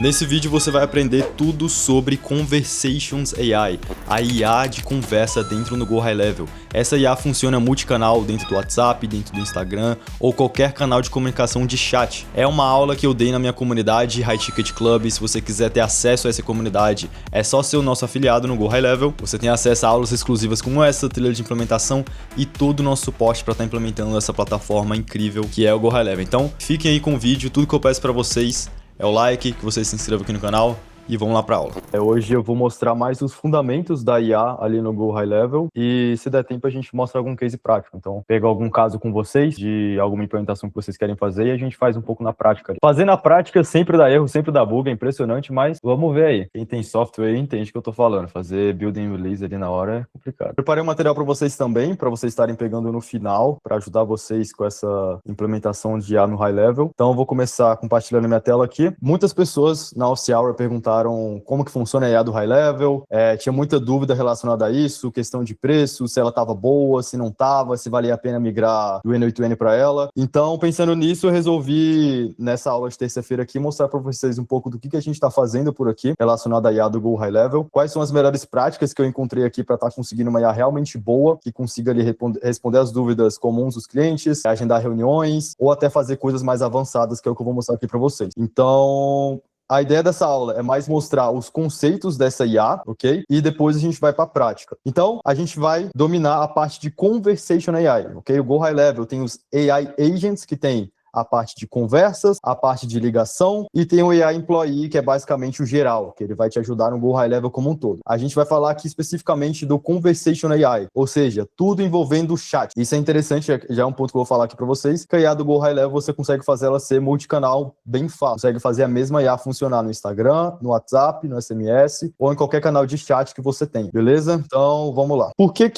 Nesse vídeo você vai aprender tudo sobre Conversations AI, a IA de conversa dentro do Go High Level. Essa IA funciona multicanal dentro do WhatsApp, dentro do Instagram ou qualquer canal de comunicação de chat. É uma aula que eu dei na minha comunidade High Ticket Club. Se você quiser ter acesso a essa comunidade, é só ser o nosso afiliado no Go High Level. Você tem acesso a aulas exclusivas como essa, trilha de implementação e todo o nosso suporte para estar implementando essa plataforma incrível que é o Go High Level. Então fiquem aí com o vídeo, tudo que eu peço para vocês é o like, que vocês se inscrevam aqui no canal e vamos lá para a aula. Hoje eu vou mostrar mais os fundamentos da IA ali no Go High Level e se der tempo a gente mostra algum case prático. Então, pego algum caso com vocês de alguma implementação que vocês querem fazer e a gente faz um pouco na prática. Fazer na prática sempre dá erro, sempre dá bug, é impressionante, mas vamos ver aí. Quem tem software entende o que eu tô falando. Fazer build and release ali na hora é complicado. Preparei um material para vocês também, para vocês estarem pegando no final, para ajudar vocês com essa implementação de IA no High Level. Então, eu vou começar compartilhando minha tela aqui. Muitas pessoas na Office Hour perguntaram como que funciona a IA do High Level, tinha muita dúvida relacionada a isso, questão de preço, se ela estava boa, se não estava, se valia a pena migrar do N8N para ela. Então, pensando nisso, eu resolvi, nessa aula de terça-feira aqui, mostrar para vocês um pouco do que a gente está fazendo por aqui, relacionado à IA do Go High Level, quais são as melhores práticas que eu encontrei aqui para estar conseguindo uma IA realmente boa, que consiga ali responder as dúvidas comuns dos clientes, agendar reuniões, ou até fazer coisas mais avançadas, que é o que eu vou mostrar aqui para vocês. Então, a ideia dessa aula é mais mostrar os conceitos dessa IA, ok? E depois a gente vai para a prática. Então, a gente vai dominar a parte de Conversation AI, ok? O Go High Level tem os AI Agents, que tem a parte de conversas, a parte de ligação e tem o AI Employee, que é basicamente o geral, que ele vai te ajudar no Go High Level como um todo. A gente vai falar aqui especificamente do Conversation AI, ou seja, tudo envolvendo o chat. Isso é interessante, já é um ponto que eu vou falar aqui para vocês, que a IA do Go High Level você consegue fazer ela ser multicanal bem fácil. Consegue fazer a mesma IA funcionar no Instagram, no WhatsApp, no SMS ou em qualquer canal de chat que você tem, beleza? Então, vamos lá. Por que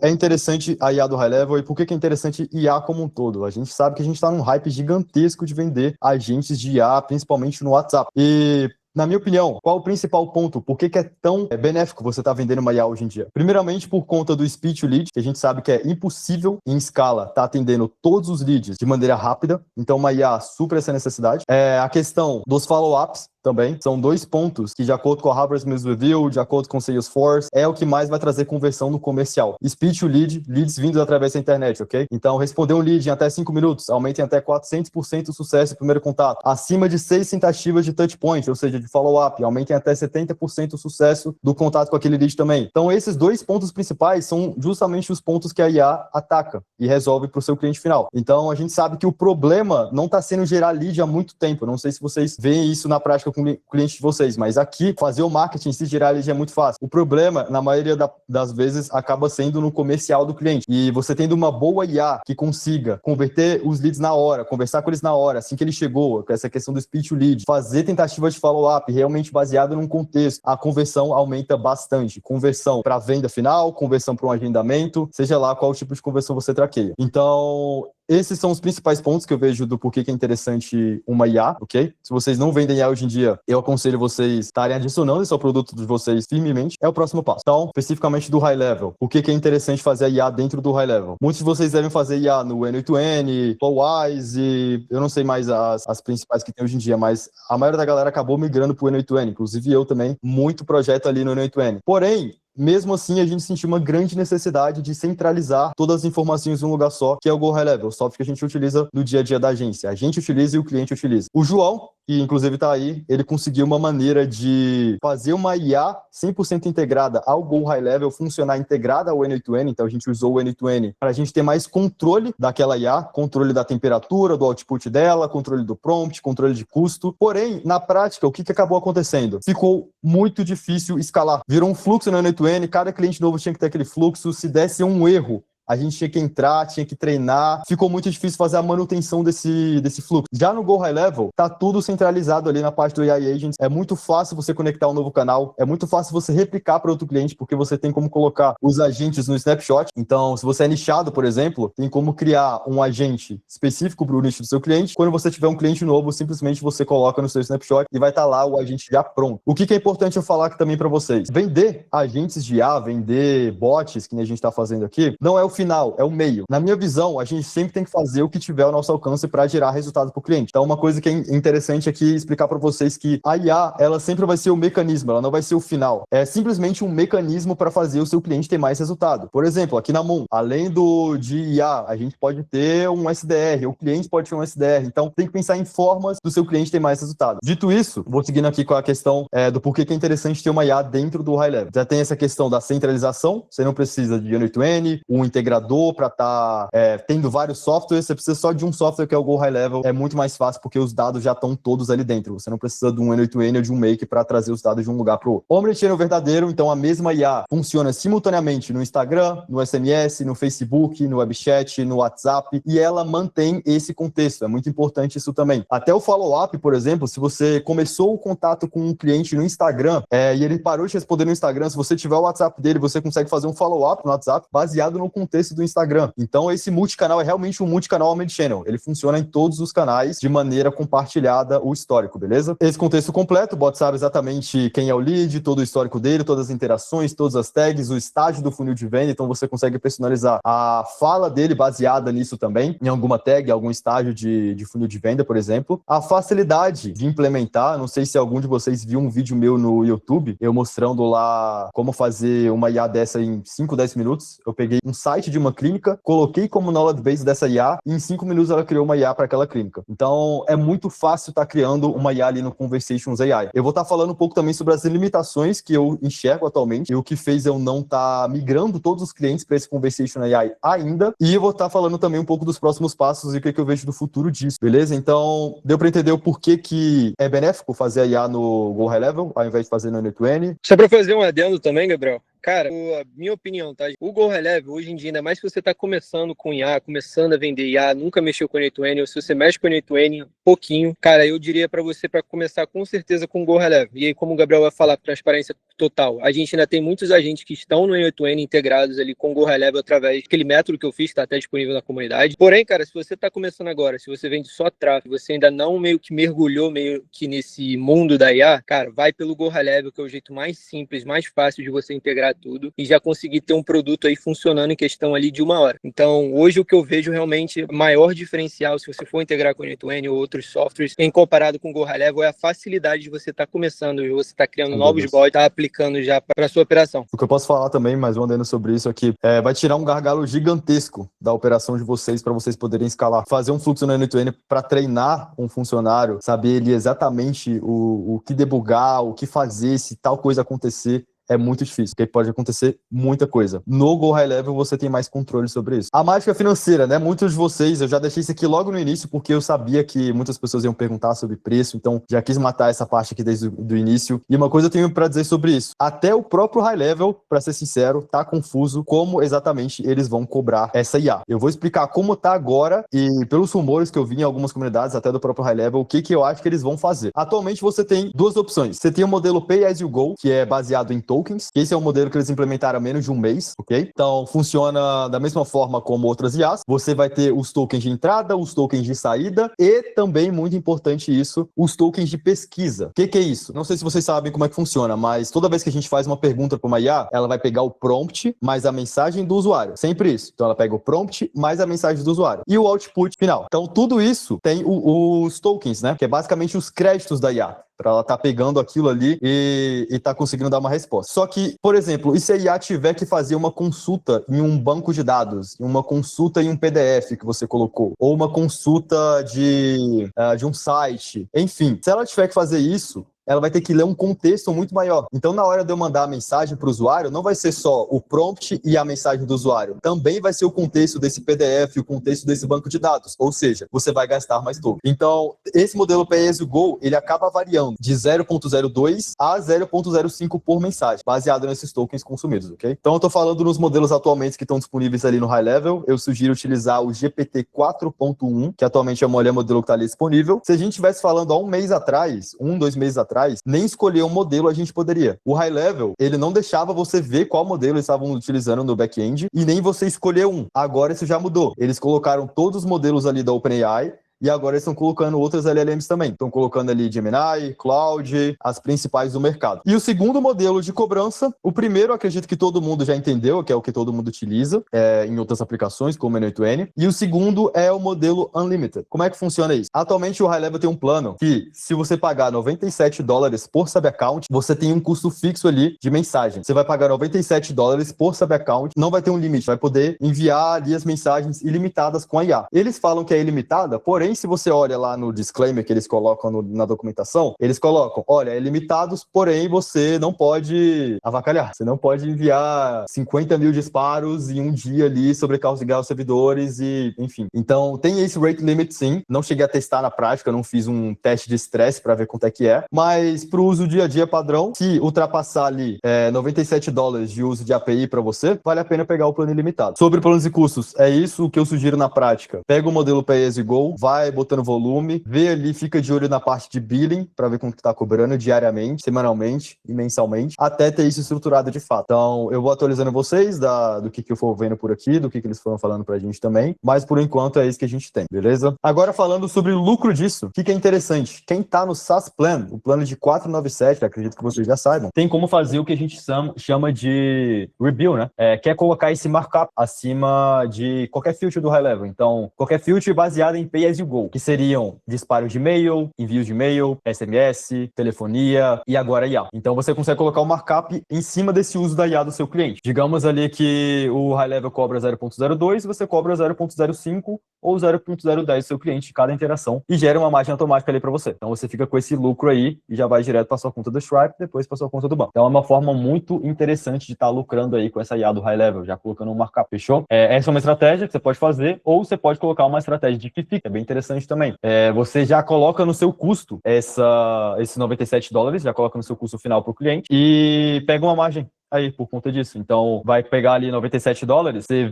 é interessante a IA do High Level e por que é interessante IA como um todo? A gente sabe que a gente está num hype gigantesco de vender agentes de IA, principalmente no WhatsApp. E, na minha opinião, qual o principal ponto? Por que é tão benéfico você estar vendendo uma IA hoje em dia? Primeiramente, por conta do speed to lead, que a gente sabe que é impossível em escala estar atendendo todos os leads de maneira rápida. Então, uma IA supra essa necessidade. A questão dos follow-ups também. São dois pontos que, de acordo com a Harvard Business Review, de acordo com o Salesforce, é o que mais vai trazer conversão no comercial. Speed to lead, leads vindos através da internet, ok? Então, responder um lead em até 5 minutos, aumenta em até 400% o sucesso no primeiro contato. Acima de 6 tentativas de touch point, ou seja, de follow-up, aumenta em até 70% o sucesso do contato com aquele lead também. Então, esses dois pontos principais são justamente os pontos que a IA ataca e resolve para o seu cliente final. Então, a gente sabe que o problema não está sendo gerar lead há muito tempo. Não sei se vocês veem isso na prática com o cliente de vocês, mas aqui, fazer o marketing, se gerar lead é muito fácil. O problema, na maioria das vezes, acaba sendo no comercial do cliente. E você tendo uma boa IA que consiga converter os leads na hora, conversar com eles na hora, assim que ele chegou, com essa questão do speed to lead, fazer tentativas de follow-up, realmente baseado num contexto, a conversão aumenta bastante. Conversão para venda final, conversão para um agendamento, seja lá qual tipo de conversão você traqueia. Então, esses são os principais pontos que eu vejo do porquê que é interessante uma IA, ok? Se vocês não vendem IA hoje em dia, eu aconselho vocês estarem adicionando isso ao produto de vocês firmemente. É o próximo passo. Então, especificamente do High Level, por que é interessante fazer a IA dentro do High Level? Muitos de vocês devem fazer IA no N8N, Flowise e eu não sei mais as principais que tem hoje em dia, mas a maioria da galera acabou migrando para o N8N, inclusive eu também, muito projeto ali no N8N. Porém, mesmo assim, a gente sentiu uma grande necessidade de centralizar todas as informações em um lugar só, que é o Go High Level, o software que a gente utiliza no dia a dia da agência. A gente utiliza e o cliente utiliza. O João, que inclusive está aí, ele conseguiu uma maneira de fazer uma IA 100% integrada ao Go High Level, funcionar integrada ao N8N, então a gente usou o N8N para a gente ter mais controle daquela IA, controle da temperatura, do output dela, controle do prompt, controle de custo. Porém, na prática, o que acabou acontecendo? Ficou muito difícil escalar. Virou um fluxo no N8N, cada cliente novo tinha que ter aquele fluxo, se desse um erro, a gente tinha que entrar, tinha que treinar, ficou muito difícil fazer a manutenção desse fluxo. Já no Go High Level, tá tudo centralizado ali na parte do AI Agents, é muito fácil você conectar um novo canal, é muito fácil você replicar para outro cliente, porque você tem como colocar os agentes no snapshot. Então, se você é nichado, por exemplo, tem como criar um agente específico para o nicho do seu cliente. Quando você tiver um cliente novo, simplesmente você coloca no seu snapshot e vai estar lá o agente já pronto. O que é importante eu falar aqui também para vocês? Vender agentes de IA, vender bots, que nem a gente está fazendo aqui, não é o final, é o meio. Na minha visão, a gente sempre tem que fazer o que tiver ao nosso alcance para gerar resultado para o cliente. Então, uma coisa que é interessante aqui explicar para vocês que a IA, ela sempre vai ser o mecanismo, ela não vai ser o final. É simplesmente um mecanismo para fazer o seu cliente ter mais resultado. Por exemplo, aqui na Moon, além de IA, a gente pode ter um SDR, o cliente pode ter um SDR. Então, tem que pensar em formas do seu cliente ter mais resultado. Dito isso, vou seguindo aqui com a questão do porquê que é interessante ter uma IA dentro do high level. Já tem essa questão da centralização, você não precisa de end-to-end, um integrador para estar tendo vários softwares, você precisa só de um software que é o Go High Level, é muito mais fácil porque os dados já estão todos ali dentro, você não precisa de um end-to-end ou de um make para trazer os dados de um lugar para o outro. Omnichannel verdadeiro, então a mesma IA funciona simultaneamente no Instagram, no SMS, no Facebook, no WebChat, no WhatsApp, e ela mantém esse contexto, é muito importante isso também. Até o follow-up, por exemplo, se você começou o contato com um cliente no Instagram e ele parou de responder no Instagram, se você tiver o WhatsApp dele, você consegue fazer um follow-up no WhatsApp baseado no contexto do Instagram. Então esse multicanal é realmente um multicanal omnichannel, ele funciona em todos os canais de maneira compartilhada o histórico, beleza? Esse contexto completo, o bot sabe exatamente quem é o lead, todo o histórico dele, todas as interações, todas as tags, o estágio do funil de venda, então você consegue personalizar a fala dele baseada nisso também, em alguma tag, algum estágio de funil de venda, por exemplo. A facilidade de implementar, não sei se algum de vocês viu um vídeo meu no YouTube, eu mostrando lá como fazer uma IA dessa em 5, 10 minutos. Eu peguei um site de uma clínica, coloquei como knowledge base dessa IA e em 5 minutos ela criou uma IA para aquela clínica. Então, é muito fácil estar criando uma IA ali no Conversations AI. Eu vou estar falando um pouco também sobre as limitações que eu enxergo atualmente e o que fez eu não estar migrando todos os clientes para esse Conversation AI ainda. E eu vou estar falando também um pouco dos próximos passos e o que eu vejo do futuro disso, beleza? Então, deu para entender o porquê que é benéfico fazer a IA no Go High Level, ao invés de fazer no N2N. Só para fazer um adendo também, Gabriel. Cara, a minha opinião, tá? O Go High Level, hoje em dia, ainda mais se você tá começando com IA, começando a vender IA, nunca mexeu com N2N, ou se você mexe com N2N pouquinho, cara, eu diria para você para começar com certeza com o Go High Level. E aí, como o Gabriel vai falar, transparência total. A gente ainda tem muitos agentes que estão no N8N integrados ali com o Go High Level através daquele método que eu fiz, está até disponível na comunidade. Porém, cara, se você está começando agora, se você vende só tráfego, você ainda não meio que mergulhou meio que nesse mundo da IA, cara, vai pelo Go High Level, que é o jeito mais simples, mais fácil de você integrar tudo e já conseguir ter um produto aí funcionando em questão ali de 1 hora. Então, hoje o que eu vejo realmente maior diferencial, se você for integrar com o N8N ou outros softwares, em comparado com o Go High Level, é a facilidade de você estar começando e você estar criando novos bots, tá aplicando já para a sua operação. O que eu posso falar também, mais um adendo sobre isso aqui, vai tirar um gargalo gigantesco da operação de vocês para vocês poderem escalar. Fazer um fluxo no N2N para treinar um funcionário, saber ele exatamente o que debugar, o que fazer, se tal coisa acontecer, é muito difícil, porque pode acontecer muita coisa. No Go High Level você tem mais controle sobre isso. A mágica financeira, né? Muitos de vocês, eu já deixei isso aqui logo no início, porque eu sabia que muitas pessoas iam perguntar sobre preço, então já quis matar essa parte aqui desde o início. E uma coisa eu tenho para dizer sobre isso. Até o próprio High Level, para ser sincero, tá confuso como exatamente eles vão cobrar essa IA. Eu vou explicar como tá agora e pelos rumores que eu vi em algumas comunidades, até do próprio High Level, o que eu acho que eles vão fazer. Atualmente você tem duas opções. Você tem o modelo Pay As You Go, que é baseado em tokens. Esse é um modelo que eles implementaram há menos de um mês, ok? Então, funciona da mesma forma como outras IAs. Você vai ter os tokens de entrada, os tokens de saída e também, muito importante isso, os tokens de pesquisa. O que é isso? Não sei se vocês sabem como é que funciona, mas toda vez que a gente faz uma pergunta para uma IA, ela vai pegar o prompt mais a mensagem do usuário. Sempre isso. Então, ela pega o prompt mais a mensagem do usuário. E o output final. Então, tudo isso tem os tokens, né? Que é basicamente os créditos da IA, para ela estar pegando aquilo ali e tá conseguindo dar uma resposta. Só que, por exemplo, e se a IA tiver que fazer uma consulta em um banco de dados, uma consulta em um PDF que você colocou, ou uma consulta de um site, enfim, se ela tiver que fazer isso, ela vai ter que ler um contexto muito maior. Então, na hora de eu mandar a mensagem para o usuário, não vai ser só o prompt e a mensagem do usuário. Também vai ser o contexto desse PDF, o contexto desse banco de dados. Ou seja, você vai gastar mais token. Então, esse modelo Pay As You Go, ele acaba variando de 0.02 a 0.05 por mensagem, baseado nesses tokens consumidos, ok? Então, eu estou falando nos modelos atualmente que estão disponíveis ali no High Level. Eu sugiro utilizar o GPT 4.1, que atualmente é o modelo que está ali disponível. Se a gente estivesse falando há um mês atrás, 2 meses atrás, nem escolher um modelo a gente poderia. O High Level, ele não deixava você ver qual modelo eles estavam utilizando no back-end e nem você escolher um. Agora isso já mudou. Eles colocaram todos os modelos ali da OpenAI e agora eles estão colocando outras LLMs também. Estão colocando ali Gemini, Claude, as principais do mercado. E o segundo modelo de cobrança, o primeiro acredito que todo mundo já entendeu, que é o que todo mundo utiliza em outras aplicações, como o N8N, e o segundo é o modelo Unlimited. Como é que funciona isso? Atualmente o High Level tem um plano que, se você pagar $97 por sub-account, você tem um custo fixo ali de mensagem. Você vai pagar $97 por sub-account, não vai ter um limite, vai poder enviar ali as mensagens ilimitadas com a IA. Eles falam que é ilimitada, porém, se você olha lá no disclaimer que eles colocam na documentação, eles colocam, olha, é limitados, porém você não pode avacalhar, você não pode enviar 50 mil disparos em um dia ali, sobrecarregar os servidores e, enfim. Então, tem esse rate limit sim, não cheguei a testar na prática, não fiz um teste de estresse para ver quanto é que é, mas para o uso dia a dia padrão, se ultrapassar ali $97 de uso de API para você, vale a pena pegar o plano ilimitado. Sobre planos e custos, é isso que eu sugiro na prática. Pega o modelo Pay As You Go, vai botando volume, vê ali, fica de olho na parte de billing, para ver quanto que tá cobrando diariamente, semanalmente e mensalmente, até ter isso estruturado de fato. Então, eu vou atualizando vocês do que eu for vendo por aqui, do que eles foram falando pra gente também, mas por enquanto é isso que a gente tem, beleza? Agora falando sobre o lucro disso, o que é interessante? Quem tá no SaaS Plan, o plano de 497, acredito que vocês já saibam, tem como fazer o que a gente chama de rebill, né? Quer colocar esse markup acima de qualquer filtro do High Level. Então, qualquer filtro baseado em Pay As You Go, que seriam disparos de e-mail, envios de e-mail, SMS, telefonia e agora IA. Então, você consegue colocar o markup em cima desse uso da IA do seu cliente. Digamos ali que o High Level cobra 0.02, você cobra 0.05 ou 0.010 do seu cliente de cada interação e gera uma margem automática ali para você. Então, você fica com esse lucro aí e já vai direto para sua conta do Stripe, depois para sua conta do banco. Então, é uma forma muito interessante de estar lucrando aí com essa IA do High Level, já colocando um markup, fechou? Essa é uma estratégia que você pode fazer, ou você pode colocar uma estratégia de FIFI, que é bem interessante também. Você já coloca no seu custo esses $97, já coloca no seu custo final para o cliente e pega uma margem aí por conta disso. Então, vai pegar ali $97, você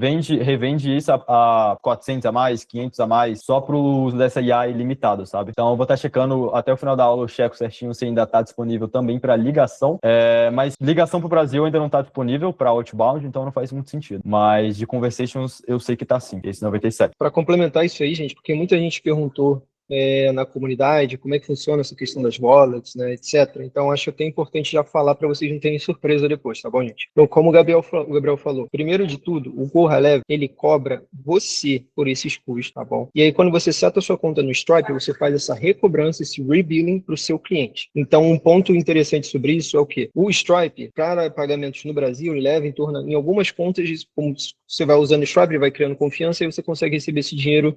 revende isso a 400 a mais, 500 a mais, só pro uso dessa IA ilimitada, sabe? Então, eu vou estar checando até o final da aula, eu checo certinho se ainda está disponível também para ligação, mas ligação para o Brasil ainda não está disponível para outbound, então não faz muito sentido. Mas de conversations, eu sei que está sim, esse 97. Para complementar isso aí, gente, porque muita gente perguntou na comunidade, como é que funciona essa questão das wallets, né, etc. Então, acho até importante já falar para vocês não terem surpresa depois, tá bom, gente? Então, como o Gabriel falou, primeiro de tudo, o Go High Level, ele cobra você por esses custos, tá bom? E aí, quando você seta a sua conta no Stripe, você faz essa recobrança, esse rebilling para o seu cliente. Então, um ponto interessante sobre isso é o quê? O Stripe, para pagamentos no Brasil, ele leva em algumas contas, como você vai usando o Stripe, ele vai criando confiança e você consegue receber esse dinheiro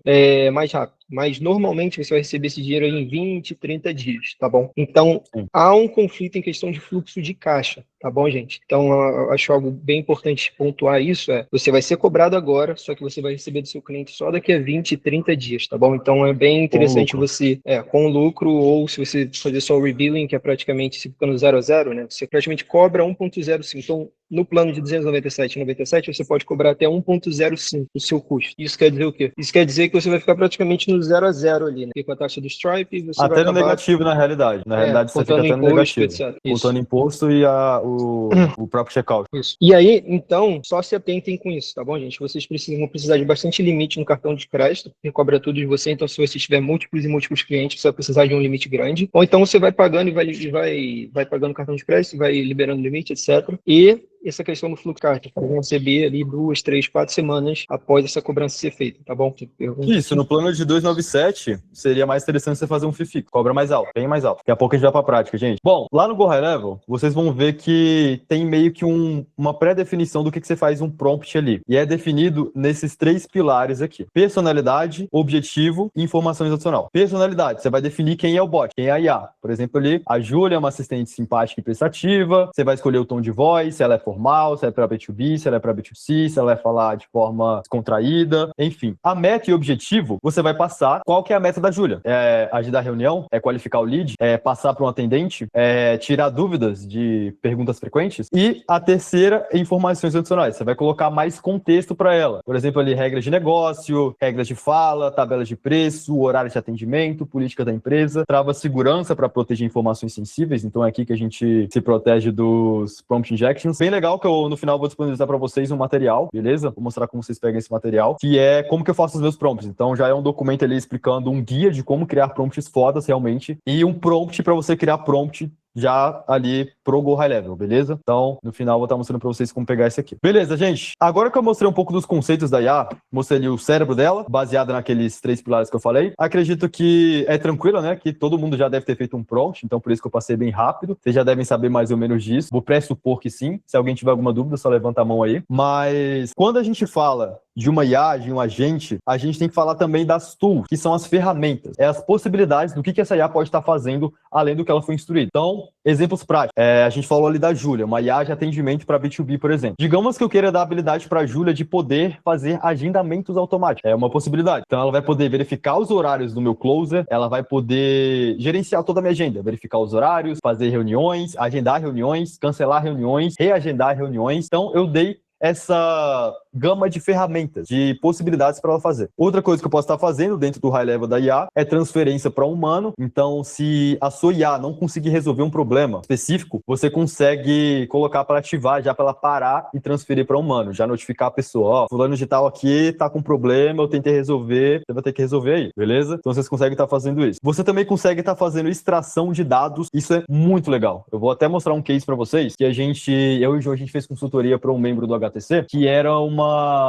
mais rápido. Mas, normalmente, você vai receber esse dinheiro em 20, 30 dias, tá bom? Então, há um conflito em questão de fluxo de caixa, tá bom, gente? Então, eu acho algo bem importante pontuar isso, você vai ser cobrado agora, só que você vai receber do seu cliente só daqui a 20, 30 dias, tá bom? Então, é bem interessante você, com lucro, ou se você fazer só o rebilling, que é praticamente, se fica no 0 a 0, né? Você praticamente cobra 1.05. Então, no plano de 297,97, você pode cobrar até 1.05 o seu custo. Isso quer dizer o quê? Isso quer dizer que você vai ficar praticamente no 0 a 0 ali, né? Porque com a taxa do Stripe, você até vai no acabar... negativo, na realidade. Na realidade, você fica até no negativo. Etc. Contando imposto e o próprio checkout. Isso. E aí, então, só se atentem com isso, tá bom, gente? Vocês vão precisar de bastante limite no cartão de crédito, que cobra tudo de você. Então, se você tiver múltiplos e múltiplos clientes, você vai precisar de um limite grande. Ou então, você vai pagando e vai pagando cartão de crédito, vai liberando limite, etc. E essa questão do fluxo caixa, para receber ali 2, 3, 4 semanas após essa cobrança ser feita, tá bom? Isso, no plano de 297, seria mais interessante você fazer um FIFI, cobra mais alto, bem mais alto. Daqui a pouco a gente vai pra prática, gente. Bom, lá no Go High Level, vocês vão ver que tem meio que uma pré-definição do que você faz um prompt ali. E é definido nesses 3 pilares aqui. Personalidade, objetivo e informação adicional. Personalidade, você vai definir quem é o bot, quem é a IA. Por exemplo, ali, a Júlia é uma assistente simpática e prestativa, você vai escolher o tom de voz, se ela é formal, se ela é para B2B, se ela é para B2C, se ela vai falar de forma descontraída, enfim. A meta e objetivo, você vai passar qual que é a meta da Júlia. É agendar reunião, é qualificar o lead, é passar para um atendente, é tirar dúvidas de perguntas frequentes. E a terceira é informações adicionais. Você vai colocar mais contexto para ela. Por exemplo, ali, regras de negócio, regras de fala, tabelas de preço, horário de atendimento, política da empresa, trava segurança para proteger informações sensíveis. Então é aqui que a gente se protege dos prompt injections. Bem legal que eu, no final, vou disponibilizar para vocês um material, beleza? Vou mostrar como vocês pegam esse material, que é como que eu faço os meus prompts. Então, já é um documento ali explicando um guia de como criar prompts fodas, realmente, e um prompt para você criar prompt já ali pro Go High Level, beleza? Então, no final, eu vou estar mostrando pra vocês como pegar esse aqui. Beleza, gente? Agora que eu mostrei um pouco dos conceitos da IA, mostrei ali o cérebro dela, baseado naqueles 3 pilares que eu falei. Acredito que é tranquilo, né? Que todo mundo já deve ter feito um prompt, então por isso que eu passei bem rápido. Vocês já devem saber mais ou menos disso. Vou pressupor que sim. Se alguém tiver alguma dúvida, só levanta a mão aí. Mas quando a gente fala de uma IA, de um agente, a gente tem que falar também das tools, que são as ferramentas, as possibilidades do que essa IA pode estar fazendo além do que ela foi instruída. Então, exemplos práticos. A gente falou ali da Júlia, uma IA de atendimento para B2B, por exemplo. Digamos que eu queira dar a habilidade para a Júlia de poder fazer agendamentos automáticos. É uma possibilidade. Então, ela vai poder verificar os horários do meu closer, ela vai poder gerenciar toda a minha agenda, verificar os horários, fazer reuniões, agendar reuniões, cancelar reuniões, reagendar reuniões. Então, eu dei essa gama de ferramentas, de possibilidades para ela fazer. Outra coisa que eu posso estar fazendo dentro do high level da IA é transferência para um humano. Então, se a sua IA não conseguir resolver um problema específico, você consegue colocar para ativar já para ela parar e transferir para um humano, já notificar a pessoa, ó, fulano de tal aqui tá com problema, eu tentei resolver, você vai ter que resolver aí, beleza? Então, vocês conseguem estar fazendo isso. Você também consegue estar fazendo extração de dados, isso é muito legal. Eu vou até mostrar um case para vocês, que eu e o João, a gente fez consultoria para um membro do HTC, que era uma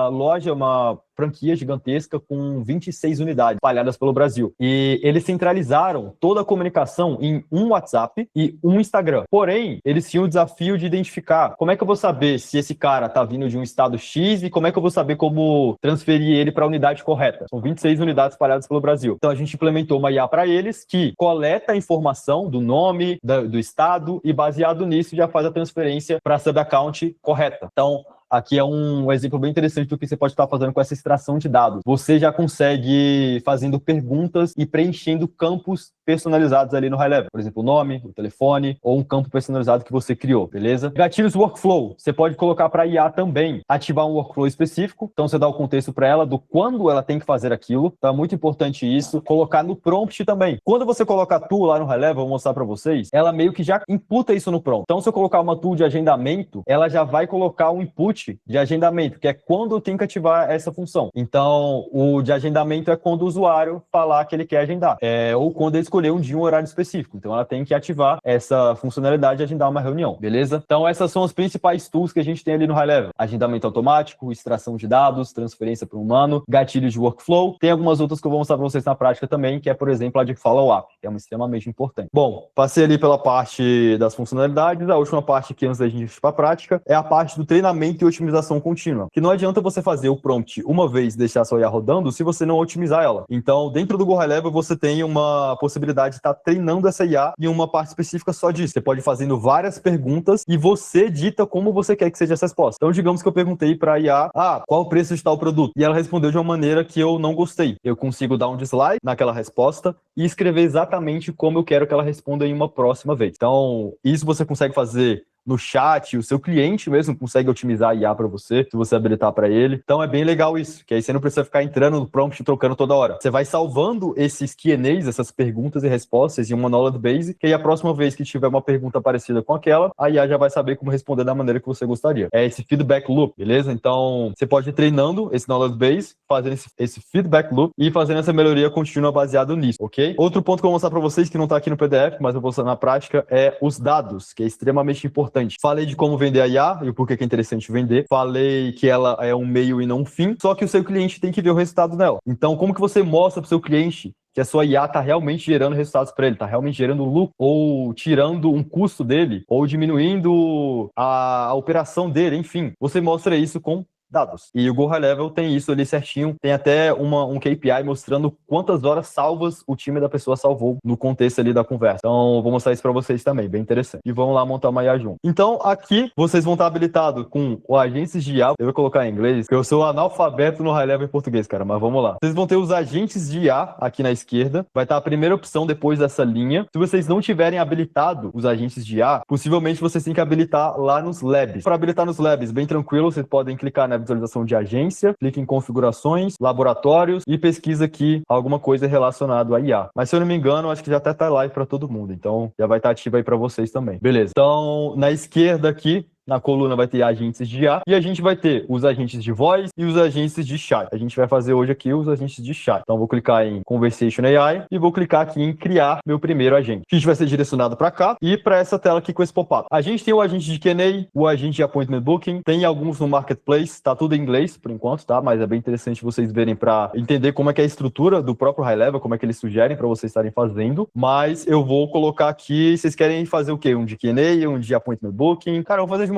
loja, uma franquia gigantesca com 26 unidades espalhadas pelo Brasil. E eles centralizaram toda a comunicação em um WhatsApp e um Instagram. Porém, eles tinham o desafio de identificar como é que eu vou saber se esse cara tá vindo de um estado X e como é que eu vou saber como transferir ele para a unidade correta. São 26 unidades espalhadas pelo Brasil. Então, a gente implementou uma IA para eles que coleta a informação do nome, do estado e, baseado nisso, já faz a transferência para a sub-account correta. Então, aqui é um exemplo bem interessante do que você pode estar fazendo com essa extração de dados. Você já consegue fazendo perguntas e preenchendo campos personalizados ali no high level. Por exemplo, o nome, o telefone ou um campo personalizado que você criou, beleza? Gatilhos workflow. Você pode colocar para IA também ativar um workflow específico. Então, você dá o contexto para ela do quando ela tem que fazer aquilo. Então, é muito importante isso. Colocar no prompt também. Quando você coloca a tool lá no high level, vou mostrar para vocês, ela meio que já imputa isso no prompt. Então, se eu colocar uma tool de agendamento, ela já vai colocar um input de agendamento, que é quando eu tenho que ativar essa função. Então, o de agendamento é quando o usuário falar que ele quer agendar, ou quando ele escolher um dia, um horário específico. Então, ela tem que ativar essa funcionalidade de agendar uma reunião, beleza? Então, essas são as principais tools que a gente tem ali no high level. Agendamento automático, extração de dados, transferência para o humano, gatilhos de workflow. Tem algumas outras que eu vou mostrar para vocês na prática também, que é, por exemplo, a de follow-up, que é uma extremamente importante. Bom, passei ali pela parte das funcionalidades. A última parte aqui, antes da gente ir para a prática, é a parte do treinamento e otimização contínua, que não adianta você fazer o prompt uma vez e deixar a sua IA rodando se você não otimizar ela. Então, dentro do Go High Level, você tem uma possibilidade de estar treinando essa IA em uma parte específica só disso. Você pode ir fazendo várias perguntas e você dita como você quer que seja essa resposta. Então, digamos que eu perguntei para a IA, qual o preço de tal produto? E ela respondeu de uma maneira que eu não gostei. Eu consigo dar um dislike naquela resposta e escrever exatamente como eu quero que ela responda em uma próxima vez. Então, isso você consegue fazer no chat, o seu cliente mesmo consegue otimizar a IA para você, se você habilitar para ele. Então é bem legal isso, que aí você não precisa ficar entrando no prompt e trocando toda hora. Você vai salvando esses Q&As, essas perguntas e respostas em uma knowledge base, que aí a próxima vez que tiver uma pergunta parecida com aquela, a IA já vai saber como responder da maneira que você gostaria. É esse feedback loop, beleza? Então você pode ir treinando esse knowledge base, fazendo esse feedback loop e fazendo essa melhoria contínua baseado nisso, ok? Outro ponto que eu vou mostrar para vocês, que não está aqui no PDF, mas eu vou mostrar na prática, é os dados, que é extremamente importante. Falei de como vender a IA e o porquê que é interessante vender. Falei que ela é um meio e não um fim, só que o seu cliente tem que ver o resultado dela. Então, como que você mostra para o seu cliente que a sua IA está realmente gerando resultados para ele, está realmente gerando lucro, ou tirando um custo dele, ou diminuindo a operação dele, enfim. Você mostra isso com dados. E o Go High Level tem isso ali certinho, tem até um KPI mostrando quantas horas salvas o time da pessoa salvou no contexto ali da conversa. Então, vou mostrar isso para vocês também, bem interessante. E vamos lá montar uma IA junto. Então, aqui, vocês vão estar habilitados com o agentes de IA, eu vou colocar em inglês, porque eu sou analfabeto no High Level em português, cara, mas vamos lá. Vocês vão ter os agentes de IA aqui na esquerda, vai estar a primeira opção depois dessa linha. Se vocês não tiverem habilitado os agentes de IA, possivelmente vocês têm que habilitar lá nos labs. Para habilitar nos labs, bem tranquilo, vocês podem clicar na visualização de agência, clique em configurações, laboratórios e pesquisa aqui alguma coisa relacionada a IA. Mas se eu não me engano, acho que já até tá live para todo mundo, então já vai estar ativo aí para vocês também. Beleza. Então, na esquerda aqui, na coluna vai ter agentes de IA, e a gente vai ter os agentes de voz e os agentes de chat. A gente vai fazer hoje aqui os agentes de chat. Então, vou clicar em Conversation AI e vou clicar aqui em criar meu primeiro agente. A gente vai ser direcionado para cá e para essa tela aqui com esse pop-up. A gente tem o agente de Q&A, o agente de Appointment Booking, tem alguns no Marketplace, tá tudo em inglês por enquanto, tá? Mas é bem interessante vocês verem para entender como é que é a estrutura do próprio High Level, como é que eles sugerem para vocês estarem fazendo. Mas eu vou colocar aqui, vocês querem fazer o quê? Um de Q&A, um de Appointment Booking? Cara, vamos fazer de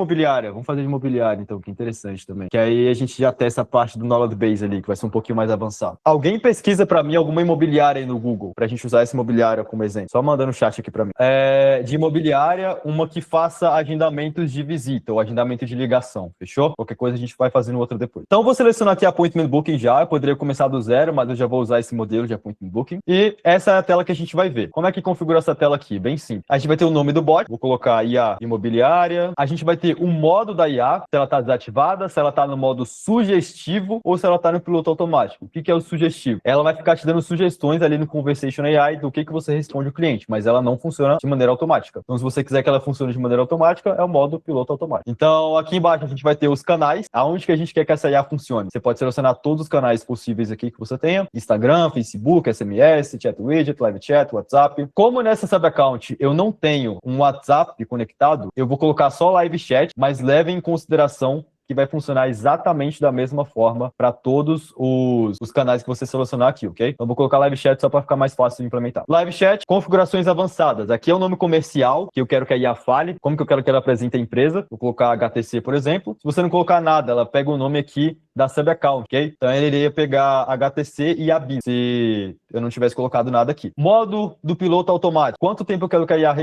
imobiliária, então, que interessante também. Que aí a gente já testa a parte do Knowledge Base ali, que vai ser um pouquinho mais avançado. Alguém pesquisa para mim alguma imobiliária aí no Google, pra gente usar essa imobiliária como exemplo. Só mandando o chat aqui para mim. De imobiliária, uma que faça agendamentos de visita ou agendamento de ligação, fechou? Qualquer coisa a gente vai fazendo outra depois. Então, vou selecionar aqui Appointment Booking já, eu poderia começar do zero, mas eu já vou usar esse modelo de Appointment Booking. E essa é a tela que a gente vai ver. Como é que configura essa tela aqui? Bem simples. A gente vai ter o nome do bot, vou colocar IA imobiliária. A gente vai ter o modo da IA, se ela está desativada, se ela está no modo sugestivo ou se ela está no piloto automático. O que é o sugestivo? Ela vai ficar te dando sugestões ali no Conversation AI do que você responde ao cliente, mas ela não funciona de maneira automática. Então, se você quiser que ela funcione de maneira automática, é o modo piloto automático. Então, aqui embaixo a gente vai ter os canais, aonde que a gente quer que essa IA funcione. Você pode selecionar todos os canais possíveis aqui que você tenha: Instagram, Facebook, SMS, Chat Widget, Live Chat, WhatsApp. Como nessa Sub Account eu não tenho um WhatsApp conectado, eu vou colocar só Live Chat, mas leve em consideração que vai funcionar exatamente da mesma forma para todos os canais que você selecionar aqui, ok? Então, vou colocar Live Chat só para ficar mais fácil de implementar. Live Chat, configurações avançadas. Aqui é o nome comercial, que eu quero que a IA fale. Como que eu quero que ela apresente a empresa? Vou colocar HTC, por exemplo. Se você não colocar nada, ela pega o nome aqui da Sub Account, ok? Então, ele iria pegar HTC e a BIM, se eu não tivesse colocado nada aqui. Modo do piloto automático. Quanto tempo eu quero que a IA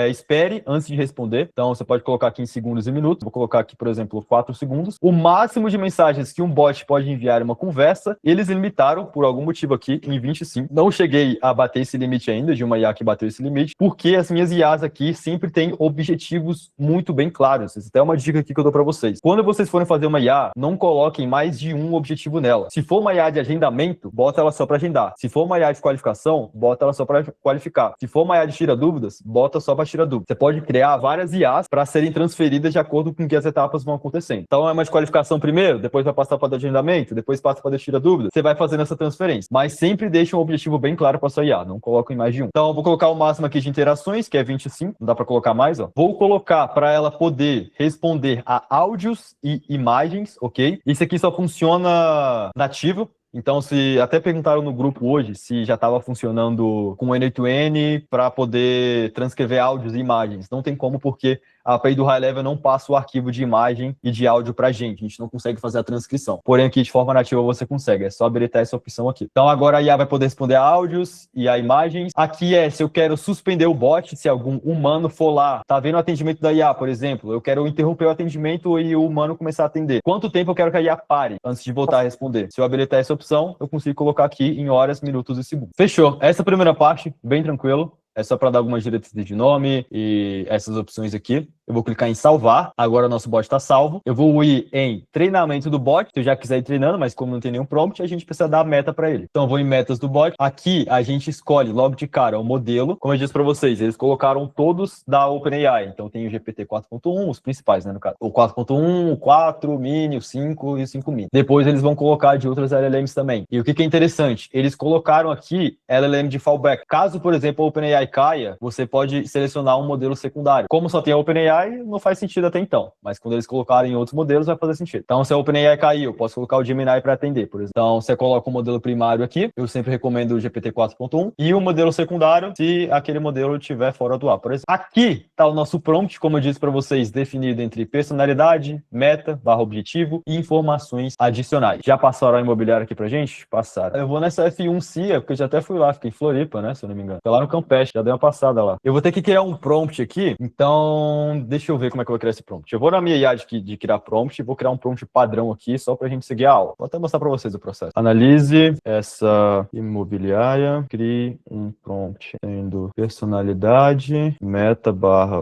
espere antes de responder? Então, você pode colocar aqui em segundos e minutos. Vou colocar aqui, por exemplo, 4 segundos. O máximo de mensagens que um bot pode enviar em uma conversa, eles limitaram, por algum motivo aqui, em 25. Não cheguei a bater esse limite ainda, de uma IA que bateu esse limite, porque as minhas IAs aqui sempre têm objetivos muito bem claros. Essa é até uma dica aqui que eu dou para vocês. Quando vocês forem fazer uma IA, não coloquem mais de um objetivo nela. Se for uma IA de agendamento, bota ela só para agendar. Se for uma IA de qualificação, bota ela só para qualificar. Se for uma IA de tira dúvidas, bota só para tirar dúvidas. Você pode criar várias IAs para serem transferidas de acordo com que as etapas vão acontecendo. Então, é uma de qualificação primeiro, depois vai passar para agendamento, depois passa para tira dúvidas. Você vai fazendo essa transferência. Mas sempre deixa um objetivo bem claro para sua IA. Não coloca em mais de um. Então, eu vou colocar o máximo aqui de interações, que é 25. Não dá para colocar mais, ó. Vou colocar para ela poder responder a áudios e imagens, ok? Isso aqui só funciona nativo. Então, se até perguntaram no grupo hoje se já estava funcionando com o N8N para poder transcrever áudios e imagens. Não tem como, porque a API do High Level não passa o arquivo de imagem e de áudio para a gente não consegue fazer a transcrição. Porém, aqui de forma nativa você consegue, é só habilitar essa opção aqui. Então, agora a IA vai poder responder a áudios e a imagens. Aqui se eu quero suspender o bot, se algum humano for lá, tá vendo o atendimento da IA, por exemplo, eu quero interromper o atendimento e o humano começar a atender. Quanto tempo eu quero que a IA pare antes de voltar a responder? Se eu habilitar essa opção, eu consigo colocar aqui em horas, minutos e segundos. Fechou. Essa primeira parte, bem tranquilo. É só para dar algumas diretrizes de nome e essas opções aqui. Eu vou clicar em salvar. Agora o nosso bot está salvo. Eu vou ir em treinamento do bot. Se eu já quiser ir treinando, mas como não tem nenhum prompt, a gente precisa dar a meta para ele. Então eu vou em metas do bot. Aqui a gente escolhe logo de cara o modelo. Como eu disse para vocês, eles colocaram todos da OpenAI. Então tem o GPT 4.1, os principais, né, no caso. O 4.1, o 4, o Mini, o 5 e o 5 Mini. Depois eles vão colocar de outras LLMs também. E o que é interessante? Eles colocaram aqui LLM de fallback. Caso, por exemplo, a OpenAI caia, você pode selecionar um modelo secundário. Como só tem a OpenAI, não faz sentido até então, mas quando eles colocarem outros modelos vai fazer sentido. Então, se a OpenAI cair, eu posso colocar o Gemini para atender, por exemplo. Então, você coloca o modelo primário aqui, eu sempre recomendo o GPT 4.1, e o modelo secundário, se aquele modelo estiver fora do ar, por exemplo. Aqui está o nosso prompt, como eu disse para vocês, definido entre personalidade, meta, /objetivo e informações adicionais. Já passaram a imobiliária aqui pra gente? Passaram. Eu vou nessa F1 CIA, porque eu já até fui lá, fiquei em Floripa, né, se eu não me engano. Foi lá no Campeche, já dei uma passada lá. Eu vou ter que criar um prompt aqui, então deixa eu ver como é que eu vou criar esse prompt. Eu vou na minha IA de criar prompt e vou criar um prompt padrão aqui, só pra gente seguir a aula. Vou até mostrar pra vocês o processo. Analise essa imobiliária, crie um prompt tendo personalidade, meta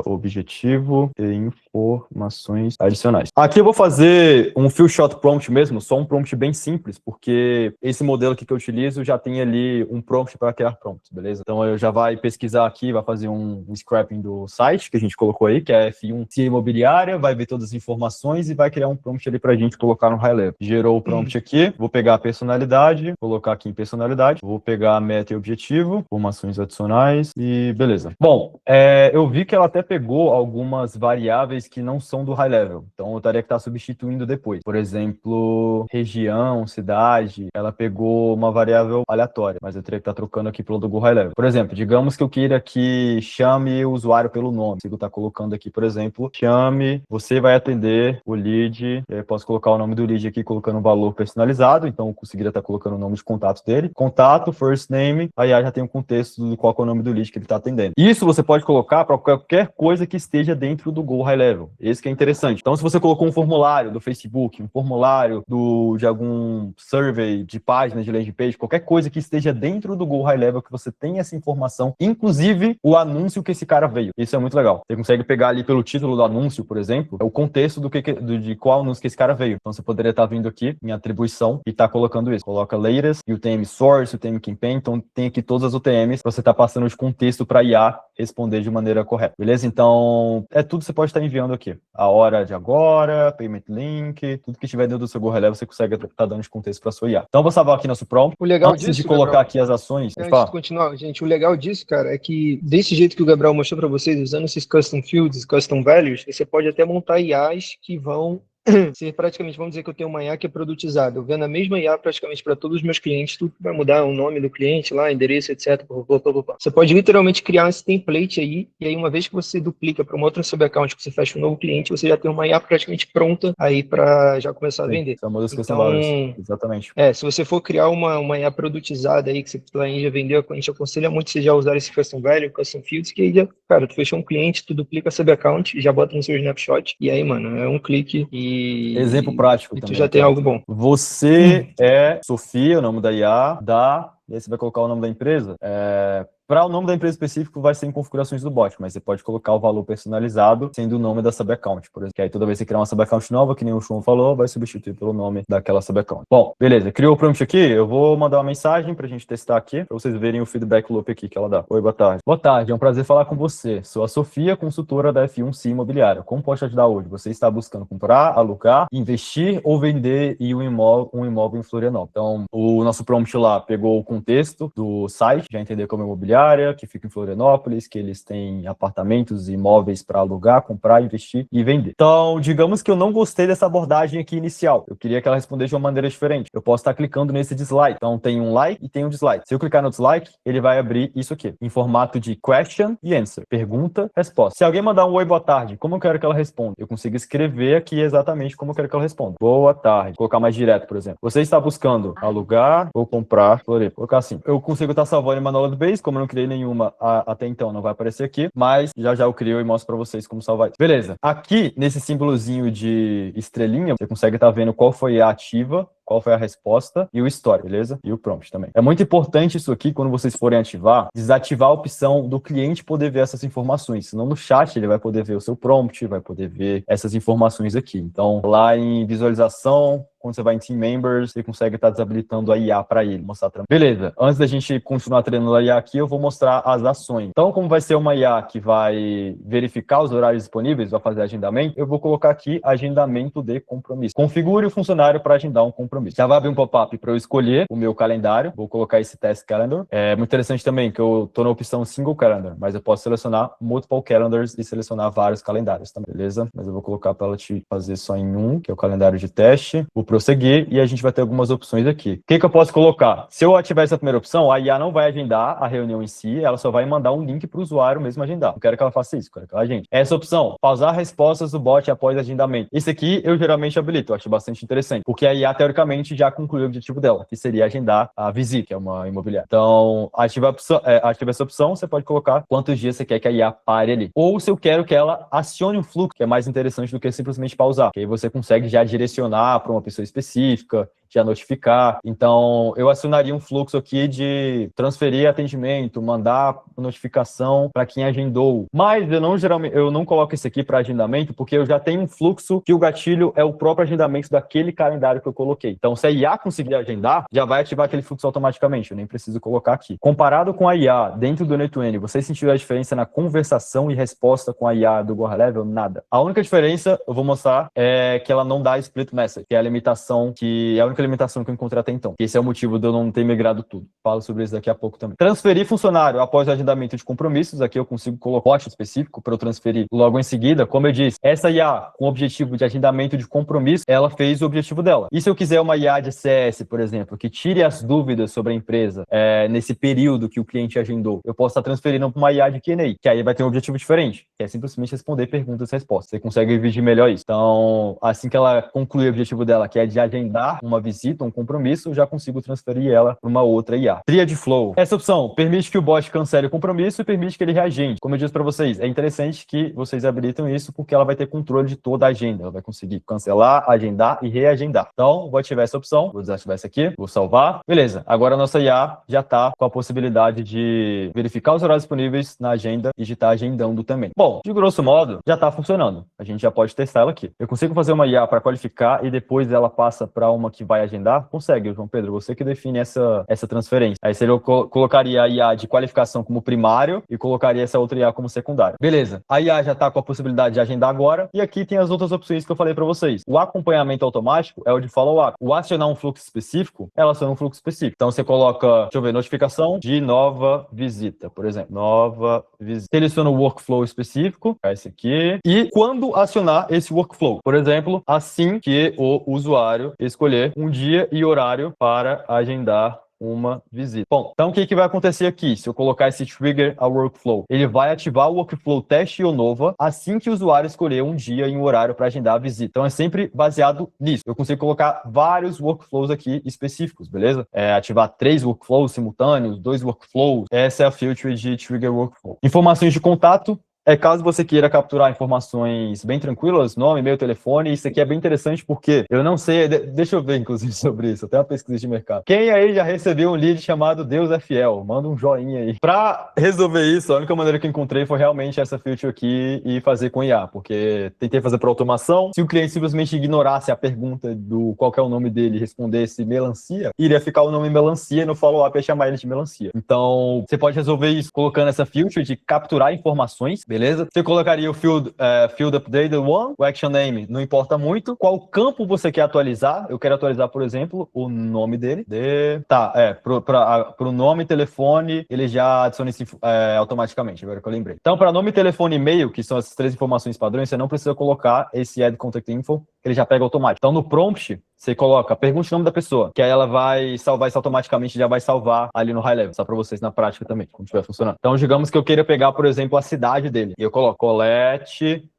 /objetivo e informações adicionais. Aqui eu vou fazer um few shot prompt mesmo, só um prompt bem simples, porque esse modelo aqui que eu utilizo já tem ali um prompt para criar prompts, beleza? Então eu já vai pesquisar aqui, vai fazer um scrapping do site que a gente colocou aí, que é F1C imobiliária, vai ver todas as informações e vai criar um prompt ali pra gente colocar no high level. Gerou o prompt aqui, vou pegar a personalidade, colocar aqui em personalidade, vou pegar a meta e objetivo, informações adicionais e beleza. Bom, eu vi que ela até pegou algumas variáveis que não são do high level, então eu teria que estar substituindo depois. Por exemplo, região, cidade, ela pegou uma variável aleatória, mas eu teria que estar trocando aqui pelo do Go high level. Por exemplo, digamos que eu queira que chame o usuário pelo nome. Eu estar colocando aqui, por exemplo, chame, você vai atender o lead, eu posso colocar o nome do lead aqui colocando um valor personalizado, então eu conseguiria estar colocando o nome de contato dele, contato, first name, aí já tem um contexto do qual é o nome do lead que ele está atendendo. Isso você pode colocar para qualquer coisa que esteja dentro do Go High Level. Esse que é interessante. Então, se você colocou um formulário do Facebook, um formulário de algum survey de página de landing page, qualquer coisa que esteja dentro do Go High Level, que você tenha essa informação, inclusive o anúncio que esse cara veio. Isso é muito legal. Você consegue pegar ali pelo título do anúncio, por exemplo, o contexto de qual anúncio que esse cara veio. Então, você poderia estar vindo aqui em atribuição e estar colocando isso. Coloca latest, e o UTM source, o UTM campaign, então tem aqui todas as UTMs, você está passando de contexto para IA responder de maneira correta, beleza? Então, tudo que você pode estar enviando aqui. A hora de agora, payment link, tudo que estiver dentro do seu Go High Level, você consegue estar dando de contexto para sua IA. Então, eu vou salvar aqui nosso prompt. O legal Antes disso, de colocar Gabriel, aqui as ações... antes de continuar, gente, o legal disso, cara, é que desse jeito que o Gabriel mostrou para vocês, usando esses custom fields, custom values, você pode até montar IAs que vão ser praticamente, vamos dizer que eu tenho uma IA que é produtizada, eu vendo a mesma IA praticamente para todos os meus clientes, tudo vai mudar o nome do cliente lá, endereço, etc. Você pode literalmente criar esse template aí, e aí uma vez que você duplica para uma outra sub-account que você fecha um novo cliente, você já tem uma IA praticamente pronta aí para já começar a vender. Sim, uma das Então, exatamente. se você for criar uma IA produtizada aí que você planeja vender, a gente aconselha muito você já usar esse custom value, custom fields, que aí já, cara, tu fechou um cliente, tu duplica a sub-account, já bota no seu snapshot, e aí, mano, é um clique Exemplo prático e tu também. já tem algo bom. Você é Sofia, o nome da IA, e aí você vai colocar o nome da empresa. Para o nome da empresa específico vai ser em configurações do bot, mas você pode colocar o valor personalizado sendo o nome da sub-account, por exemplo. Que aí toda vez que você criar uma sub-account nova, que nem o João falou, vai substituir pelo nome daquela sub-account. Bom, beleza. Criou o prompt aqui? Eu vou mandar uma mensagem pra gente testar aqui, pra vocês verem o feedback loop aqui que ela dá. Oi, boa tarde. Boa tarde, é um prazer falar com você. Sou a Sofia, consultora da F1C Imobiliária. Como posso te ajudar hoje? Você está buscando comprar, alugar, investir ou vender um imóvel em Florianópolis? Então, o nosso prompt lá pegou o contexto do site, já entendeu como é imobiliária, que fica em Florianópolis, que eles têm apartamentos e imóveis para alugar, comprar, investir e vender. Então, digamos que eu não gostei dessa abordagem aqui inicial. Eu queria que ela respondesse de uma maneira diferente. Eu posso estar clicando nesse dislike. Então, tem um like e tem um dislike. Se eu clicar no dislike, ele vai abrir isso aqui, em formato de question e answer. Pergunta, resposta. Se alguém mandar um oi, boa tarde, como eu quero que ela responda? Eu consigo escrever aqui exatamente como eu quero que ela responda. Boa tarde. Vou colocar mais direto, por exemplo. Você está buscando alugar ou comprar Floripa? Vou colocar assim. Eu consigo estar salvando em Manual Base, como eu não criei nenhuma até então, não vai aparecer aqui, mas já eu crio e mostro para vocês como salvar isso. Beleza. Aqui, nesse símbolozinho de estrelinha, você consegue estar vendo qual foi a ativa, qual foi a resposta e o story, beleza? E o prompt também. É muito importante isso aqui, quando vocês forem ativar, desativar a opção do cliente poder ver essas informações, senão no chat ele vai poder ver o seu prompt, vai poder ver essas informações aqui. Então, lá em visualização, quando você vai em Team Members, você consegue estar desabilitando a IA para ele, mostrar. Beleza, antes da gente continuar treinando a IA aqui, eu vou mostrar as ações. Então, como vai ser uma IA que vai verificar os horários disponíveis, vai fazer agendamento, eu vou colocar aqui agendamento de compromisso. Configure o funcionário para agendar um compromisso. Já vai abrir um pop-up para eu escolher o meu calendário, vou colocar esse Test Calendar. É muito interessante também que eu estou na opção Single Calendar, mas eu posso selecionar Multiple Calendars e selecionar vários calendários também, beleza? Mas eu vou colocar para ela te fazer só em um, que é o calendário de teste. Vou prosseguir e a gente vai ter algumas opções aqui. O que eu posso colocar? Se eu ativar essa primeira opção, a IA não vai agendar a reunião em si, ela só vai mandar um link para o usuário mesmo agendar. Não quero que ela faça isso, quero que ela agende. Essa opção, pausar respostas do bot após agendamento. Esse aqui eu geralmente habilito, eu acho bastante interessante, porque a IA, teoricamente, já concluiu o objetivo dela, que seria agendar a visita, que é uma imobiliária. Então, ativa essa opção, você pode colocar quantos dias você quer que a IA pare ali. Ou se eu quero que ela acione um fluxo, que é mais interessante do que simplesmente pausar, que aí você consegue já direcionar para uma pessoa específica, já notificar. Então, eu acionaria um fluxo aqui de transferir atendimento, mandar notificação para quem agendou. Mas eu não coloco esse aqui para agendamento, porque eu já tenho um fluxo que o gatilho é o próprio agendamento daquele calendário que eu coloquei. Então, se a IA conseguir agendar, já vai ativar aquele fluxo automaticamente. Eu nem preciso colocar aqui. Comparado com a IA dentro do Net20, vocês sentiram a diferença na conversação e resposta com a IA do Go High Level? Nada. A única diferença, eu vou mostrar, é que ela não dá split message, que é a limitação, que é a única limitação que eu encontrei até então. Esse é o motivo de eu não ter migrado tudo. Falo sobre isso daqui a pouco também. Transferir funcionário após o agendamento de compromissos. Aqui eu consigo colocar um post específico para eu transferir logo em seguida. Como eu disse, essa IA com o objetivo de agendamento de compromisso, ela fez o objetivo dela. E se eu quiser uma IA de CS, por exemplo, que tire as dúvidas sobre a empresa nesse período que o cliente agendou, eu posso estar transferindo para uma IA de Q&A, que aí vai ter um objetivo diferente, que é simplesmente responder perguntas e respostas. Você consegue dividir melhor isso. Então, assim que ela concluir o objetivo dela, que é de agendar uma visita, um compromisso, eu já consigo transferir ela para uma outra IA. Triad Flow. Essa opção permite que o bot cancele o compromisso e permite que ele reagende. Como eu disse para vocês, é interessante que vocês habilitam isso porque ela vai ter controle de toda a agenda. Ela vai conseguir cancelar, agendar e reagendar. Então, vou ativar essa opção, vou desativar essa aqui, vou salvar. Beleza, agora a nossa IA já está com a possibilidade de verificar os horários disponíveis na agenda e de estar agendando também. Bom, de grosso modo, já está funcionando. A gente já pode testar ela aqui. Eu consigo fazer uma IA para qualificar e depois ela passa para uma que vai agendar? Consegue, João Pedro, você que define essa transferência. Aí seria eu colocaria a IA de qualificação como primário e colocaria essa outra IA como secundário. Beleza, a IA já está com a possibilidade de agendar agora e aqui tem as outras opções que eu falei para vocês. O acompanhamento automático é o de follow-up. O acionar um fluxo específico, ela aciona um fluxo específico. Então você coloca, deixa eu ver, notificação de nova visita, por exemplo. Nova visita. Seleciona o workflow específico, esse aqui. E quando acionar esse workflow? Por exemplo, assim que o usuário escolher um dia e horário para agendar uma visita. Bom, então o que vai acontecer aqui? Se eu colocar esse trigger ao workflow, ele vai ativar o workflow teste ou nova assim que o usuário escolher um dia e um horário para agendar a visita. Então é sempre baseado nisso. Eu consigo colocar vários workflows aqui específicos, beleza? Ativar 3 workflows simultâneos, 2 workflows. Essa é a feature de trigger workflow. Informações de contato. Caso você queira capturar informações bem tranquilas, nome, e-mail, telefone, isso aqui é bem interessante porque eu não sei, deixa eu ver inclusive sobre isso, até uma pesquisa de mercado. Quem aí já recebeu um lead chamado Deus é Fiel? Manda um joinha aí. Para resolver isso, a única maneira que eu encontrei foi realmente essa feature aqui e fazer com IA, porque tentei fazer por automação. Se o cliente simplesmente ignorasse a pergunta do qual que é o nome dele e respondesse melancia, iria ficar o nome melancia e no follow-up ia chamar ele de melancia. Então, você pode resolver isso colocando essa feature de capturar informações. Beleza? Você colocaria o field updated one, o action name, não importa muito. Qual campo você quer atualizar? Eu quero atualizar, por exemplo, o nome dele. Para o nome, telefone, ele já adiciona isso automaticamente, agora que eu lembrei. Então, para nome, telefone e e-mail, que são essas 3 informações padrões, você não precisa colocar esse add contact info, ele já pega automático. Então, no prompt, você coloca, pergunte o nome da pessoa, que aí ela vai salvar isso automaticamente, já vai salvar ali no high level, só para vocês na prática também, como estiver funcionando. Então, digamos que eu queira pegar, por exemplo, a cidade dele. E eu coloco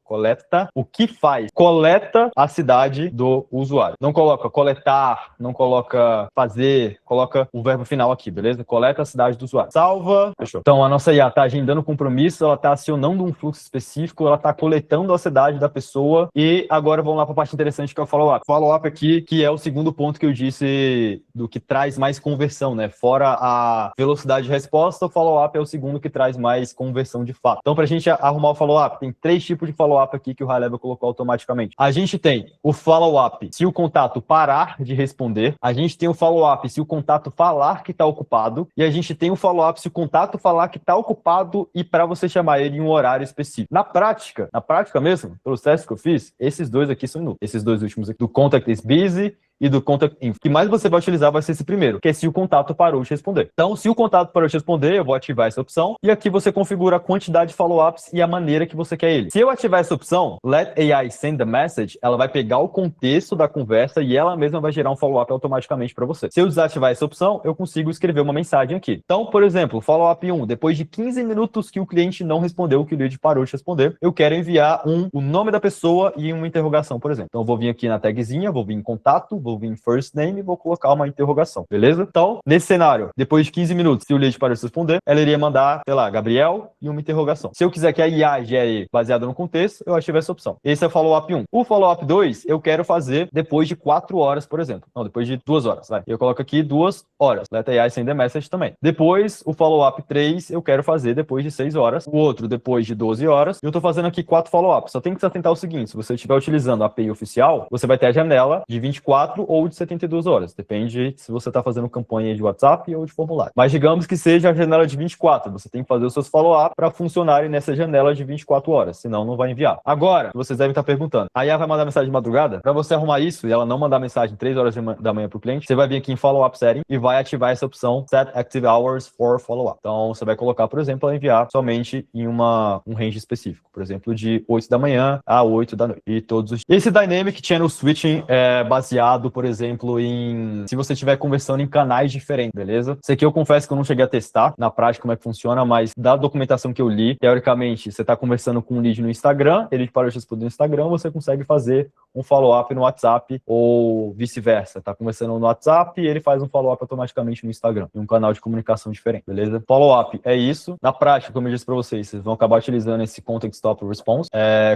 coleta, o que faz? Coleta a cidade do usuário. Não coloca coletar, não coloca fazer, coloca o verbo final aqui, beleza? Coleta a cidade do usuário. Salva, fechou. Então, a nossa IA está agendando compromisso, ela está acionando um fluxo específico, ela está coletando a cidade da pessoa e agora vamos lá para a parte interessante que é o follow-up. Follow-up aqui, que é o segundo ponto que eu disse do que traz mais conversão, né? Fora a velocidade de resposta, o follow-up é o segundo que traz mais conversão de fato. Então, para a gente arrumar o follow-up, tem 3 tipos de follow-up aqui que o High Level colocou automaticamente. A gente tem o follow-up se o contato parar de responder, a gente tem o follow-up se o contato falar que está ocupado e a gente tem o follow-up se o contato falar que está ocupado e para você chamar ele em um horário específico. Na prática mesmo, pelos testes que eu fiz, esses 2 aqui são inúteis. Esses 2 últimos aqui, do contact is busy e do contact info. O que mais você vai utilizar vai ser esse primeiro, que é se o contato parou de responder. Então, se o contato parou de responder, eu vou ativar essa opção e aqui você configura a quantidade de follow-ups e a maneira que você quer ele. Se eu ativar essa opção, Let AI Send the Message, ela vai pegar o contexto da conversa e ela mesma vai gerar um follow-up automaticamente para você. Se eu desativar essa opção, eu consigo escrever uma mensagem aqui. Então, por exemplo, follow-up 1, depois de 15 minutos que o cliente não respondeu, que o lead parou de responder, eu quero enviar o nome da pessoa e uma interrogação, por exemplo. Então, eu vou vir aqui na tagzinha, vou vir em contato, vou vou vir first name e vou colocar uma interrogação, beleza? Então, nesse cenário, depois de 15 minutos, se o lead parar de responder, ela iria mandar, sei lá, Gabriel e uma interrogação. Se eu quiser que a IA gere baseado no contexto, eu ativo essa opção. Esse é o follow-up 1. O follow-up 2, eu quero fazer depois de 4 horas, por exemplo. Não, depois de 2 horas, vai. Eu coloco aqui 2 horas. Let AI send a message também. Depois, o follow-up 3, eu quero fazer depois de 6 horas. O outro, depois de 12 horas. E eu tô fazendo aqui 4 follow-ups. Só tem que se atentar ao seguinte, se você estiver utilizando a API oficial, você vai ter a janela de 24 ou de 72 horas. Depende se você tá fazendo campanha de WhatsApp ou de formulário. Mas digamos que seja a janela de 24. Você tem que fazer os seus follow-up para funcionarem nessa janela de 24 horas. Senão, não vai enviar. Agora, vocês devem estar perguntando, a IA vai mandar mensagem de madrugada? Para você arrumar isso e ela não mandar mensagem 3 horas da manhã pro cliente, você vai vir aqui em Follow-up Setting e vai ativar essa opção Set Active Hours for Follow-up. Então, você vai colocar, por exemplo, ela enviar somente em um range específico. Por exemplo, de 8 da manhã a 8 da noite. E todos os... Esse Dynamic Channel Switching é baseado, por exemplo, em... se você estiver conversando em canais diferentes, beleza? Isso aqui eu confesso que eu não cheguei a testar na prática como é que funciona, mas da documentação que eu li, teoricamente, você está conversando com um lead no Instagram, ele parou de responder no Instagram, você consegue fazer um follow-up no WhatsApp ou vice-versa. Tá conversando no WhatsApp e ele faz um follow-up automaticamente no Instagram, em um canal de comunicação diferente, beleza? Follow-up é isso. Na prática, como eu disse para vocês, vocês vão acabar utilizando esse Context Stop Response.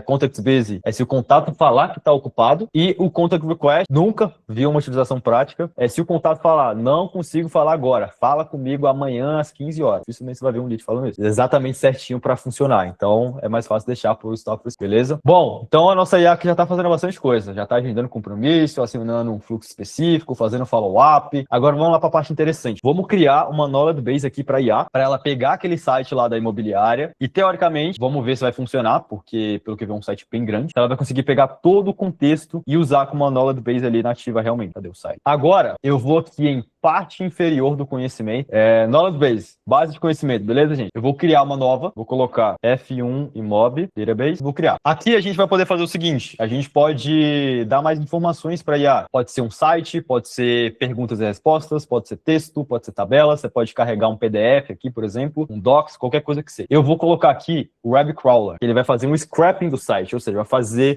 Context Busy é se o contato falar que está ocupado e o Contact Request nunca viu uma utilização prática. É se o contato falar, não consigo falar agora, fala comigo amanhã às 15 horas. Dificilmente você vai ver um lead falando isso. Exatamente certinho para funcionar. Então, é mais fácil deixar por Stop Response, beleza? Bom, então a nossa IA aqui já está fazendo bastante coisa. Já está agendando compromisso, assinando um fluxo específico, fazendo follow-up. Agora vamos lá para a parte interessante. Vamos criar uma knowledge base aqui para IA, para ela pegar aquele site lá da imobiliária e, teoricamente, vamos ver se vai funcionar, porque, pelo que eu vi, é um site bem grande. Ela vai conseguir pegar todo o contexto e usar como uma knowledge base ali nativa realmente. Cadê o site? Agora, eu vou aqui em parte inferior do conhecimento. Knowledge base de conhecimento, beleza, gente? Eu vou criar uma nova, vou colocar F1 Imob, database, vou criar. Aqui a gente vai poder fazer o seguinte, a gente pode dar mais informações para IA. Pode ser um site, pode ser perguntas e respostas, pode ser texto, pode ser tabela, você pode carregar um PDF aqui, por exemplo, um Docs, qualquer coisa que seja. Eu vou colocar aqui o Web Crawler, ele vai fazer um scrapping do site, ou seja, vai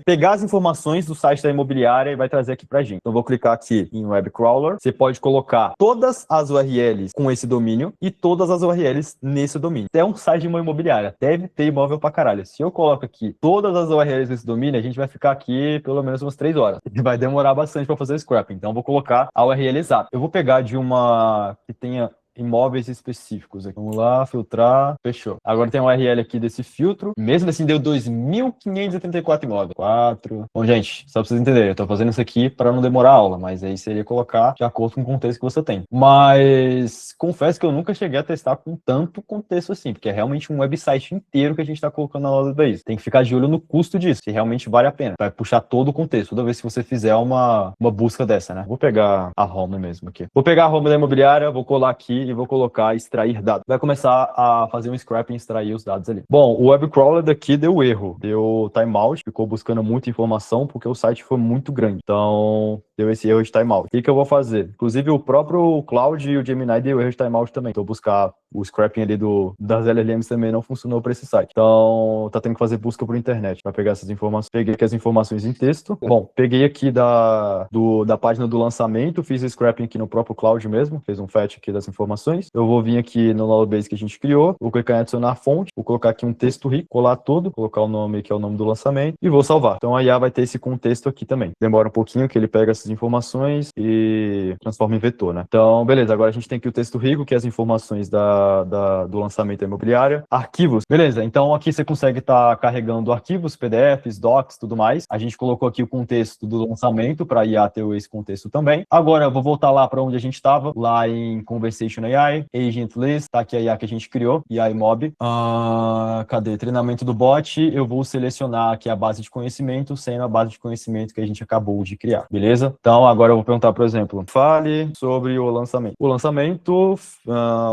pegar as informações do site da imobiliária e vai trazer aqui pra gente. Então eu vou clicar aqui em Web Crawler, você pode colocar todas as URLs com esse domínio e todas as URLs nesse domínio. É um site de uma imobiliária, deve ter imóvel pra caralho. Se eu coloco aqui todas as URLs nesse domínio, a gente vai ficar aqui pelo menos umas 3 horas. E vai demorar bastante para fazer o scrapping. Então eu vou colocar a URL exata. Eu vou pegar de uma que tenha imóveis específicos aqui. Vamos lá, filtrar, fechou. Agora tem uma URL aqui desse filtro, mesmo assim deu 2.534 imóveis. 4. Bom, gente, só pra vocês entenderem, eu tô fazendo isso aqui para não demorar a aula, mas aí seria colocar de acordo com o contexto que você tem. Mas confesso que eu nunca cheguei a testar com tanto contexto assim, porque é realmente um website inteiro que a gente tá colocando na loja base. Tem que ficar de olho no custo disso, se realmente vale a pena. Vai puxar todo o contexto, toda vez que você fizer uma busca dessa, né? Vou pegar a home mesmo aqui. Vou pegar a home da imobiliária, vou colar aqui e vou colocar extrair dados. Vai começar a fazer um scrapping e extrair os dados ali. Bom, o web crawler daqui deu erro. Deu timeout, ficou buscando muita informação porque o site foi muito grande. Então, deu esse erro de timeout. O que eu vou fazer? Inclusive, o próprio Cloud e o Gemini deu erro de timeout também. Então, buscar o scrapping ali das LLMs também não funcionou para esse site. Então, tá tendo que fazer busca por internet para pegar essas informações. Peguei aqui as informações em texto. Bom, peguei aqui da página do lançamento, fiz o scrapping aqui no próprio Cloud mesmo, fez um fetch aqui das informações. Eu vou vir aqui no knowledge base que a gente criou, vou clicar em adicionar fonte, vou colocar aqui um texto rico, colar tudo, colocar o nome que é o nome do lançamento e vou salvar. Então a IA vai ter esse contexto aqui também. Demora um pouquinho que ele pega essas informações e transforma em vetor, né? Então, beleza, agora a gente tem aqui o texto rico, que é as informações do lançamento da imobiliária. Arquivos, beleza, então aqui você consegue estar carregando arquivos, PDFs, docs, tudo mais. A gente colocou aqui o contexto do lançamento para a IA ter esse contexto também. Agora eu vou voltar lá para onde a gente estava, lá em Conversation AI, Agent List, tá aqui a IA que a gente criou, AI Mob. Cadê? Treinamento do bot, eu vou selecionar aqui a base de conhecimento, sendo a base de conhecimento que a gente acabou de criar, beleza? Então, agora eu vou perguntar, por exemplo, fale sobre o lançamento. O lançamento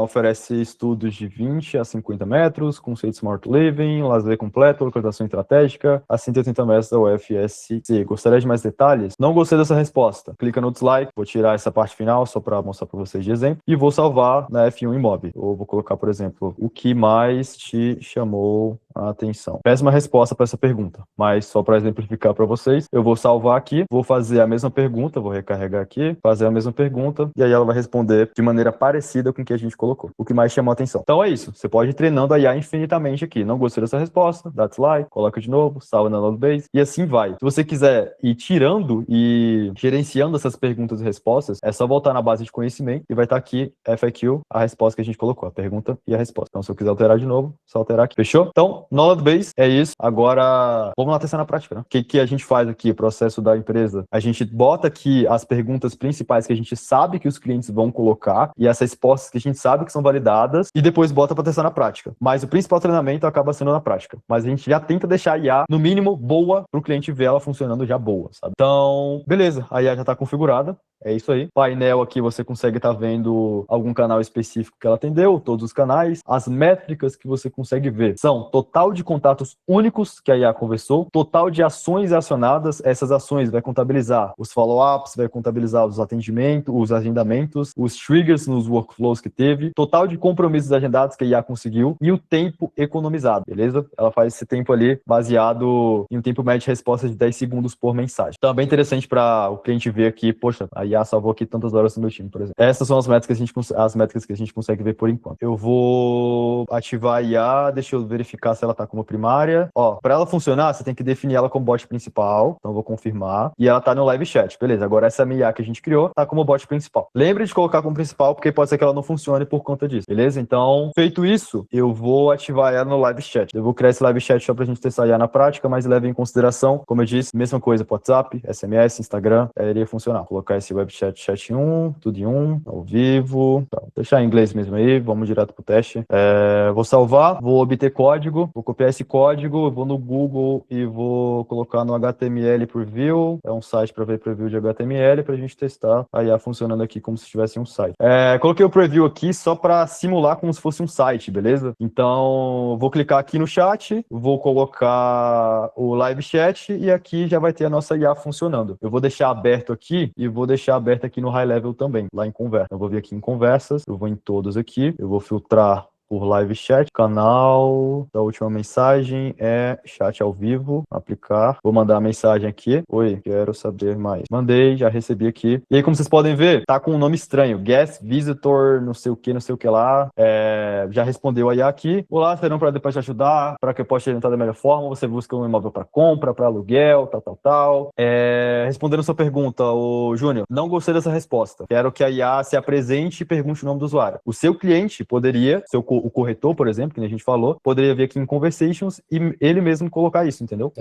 oferece estudos de 20 a 50 metros, conceito Smart Living, lazer completo, localização estratégica, a 180 metros da UFSC. Gostaria de mais detalhes? Não gostei dessa resposta. Clica no dislike, vou tirar essa parte final só para mostrar para vocês de exemplo, e vou salvar na F1 Imob. Ou vou colocar, por exemplo, o que mais te chamou a atenção? Péssima resposta para essa pergunta, mas só para exemplificar para vocês, eu vou salvar aqui, vou fazer a mesma pergunta pergunta, vou recarregar aqui, fazer a mesma pergunta, e aí ela vai responder de maneira parecida com o que a gente colocou, o que mais chamou a atenção. Então é isso, você pode ir treinando a IA infinitamente aqui. Não gostei dessa resposta, dá dislike, coloca de novo, salva na knowledge base, e assim vai. Se você quiser ir tirando e gerenciando essas perguntas e respostas, é só voltar na base de conhecimento e vai estar aqui FAQ, a resposta que a gente colocou, a pergunta e a resposta. Então se eu quiser alterar de novo, só alterar aqui. Fechou? Então, knowledge base é isso. Agora, vamos lá testar na prática, né? O que a gente faz aqui, o processo da empresa? A gente bota aqui as perguntas principais que a gente sabe que os clientes vão colocar e essas respostas que a gente sabe que são validadas e depois bota para testar na prática. Mas o principal treinamento acaba sendo na prática. Mas a gente já tenta deixar a IA, no mínimo, boa para o cliente ver ela funcionando já boa, sabe? Então, beleza. A IA já está configurada. É isso aí. Painel aqui você consegue estar vendo algum canal específico que ela atendeu, todos os canais. As métricas que você consegue ver são total de contatos únicos que a IA conversou, total de ações acionadas. Essas ações vai contabilizar os follow-ups, vai contabilizar os atendimentos, os agendamentos, os triggers nos workflows que teve, total de compromissos agendados que a IA conseguiu e o tempo economizado, beleza? Ela faz esse tempo ali baseado em um tempo médio de resposta de 10 segundos por mensagem. Então é bem interessante para o cliente ver aqui, poxa, a IA salvou aqui tantas horas no meu time, por exemplo. Essas são as métricas que a gente consegue ver por enquanto. Eu vou ativar a IA, deixa eu verificar se ela tá como primária. Ó, para ela funcionar, você tem que definir ela como bot principal, então eu vou confirmar. E ela tá no live chat, beleza. Agora essa minha IA que a gente criou tá como bot principal. Lembre de colocar como principal, porque pode ser que ela não funcione por conta disso, beleza? Então, feito isso, eu vou ativar ela no live chat. Eu vou criar esse live chat só pra gente testar a IA na prática, mas leve em consideração, como eu disse, mesma coisa pro WhatsApp, SMS, Instagram, iria funcionar. Vou colocar esse web chat em um, tudo em um, ao vivo. Tá, vou deixar em inglês mesmo aí, vamos direto pro teste. Vou salvar, vou obter código, vou copiar esse código, vou no Google e vou colocar no HTML Preview. É um site para ver preview de HTML pra gente testar a IA funcionando aqui como se tivesse um site. Coloquei o preview aqui só para simular como se fosse um site, beleza? Então, vou clicar aqui no chat, vou colocar o live chat e aqui já vai ter a nossa IA funcionando. Eu vou deixar aberto aqui e vou deixar aberto aqui no high level também, lá em conversa. Eu vou vir aqui em conversas, eu vou em todos aqui, eu vou filtrar por live chat, canal da última mensagem é chat ao vivo, aplicar, vou mandar a mensagem aqui, oi, quero saber mais, mandei, já recebi aqui, e aí como vocês podem ver, tá com um nome estranho, guest visitor, não sei o que lá, já respondeu aí aqui, olá, serão para depois te ajudar, para que eu possa te orientar da melhor forma, você busca um imóvel para compra, para aluguel, tal, respondendo sua pergunta, ô Júnior, não gostei dessa resposta, quero que a IA se apresente e pergunte o nome do usuário, o seu cliente poderia, o corretor, por exemplo, que a gente falou, poderia vir aqui em Conversations e ele mesmo colocar isso, entendeu?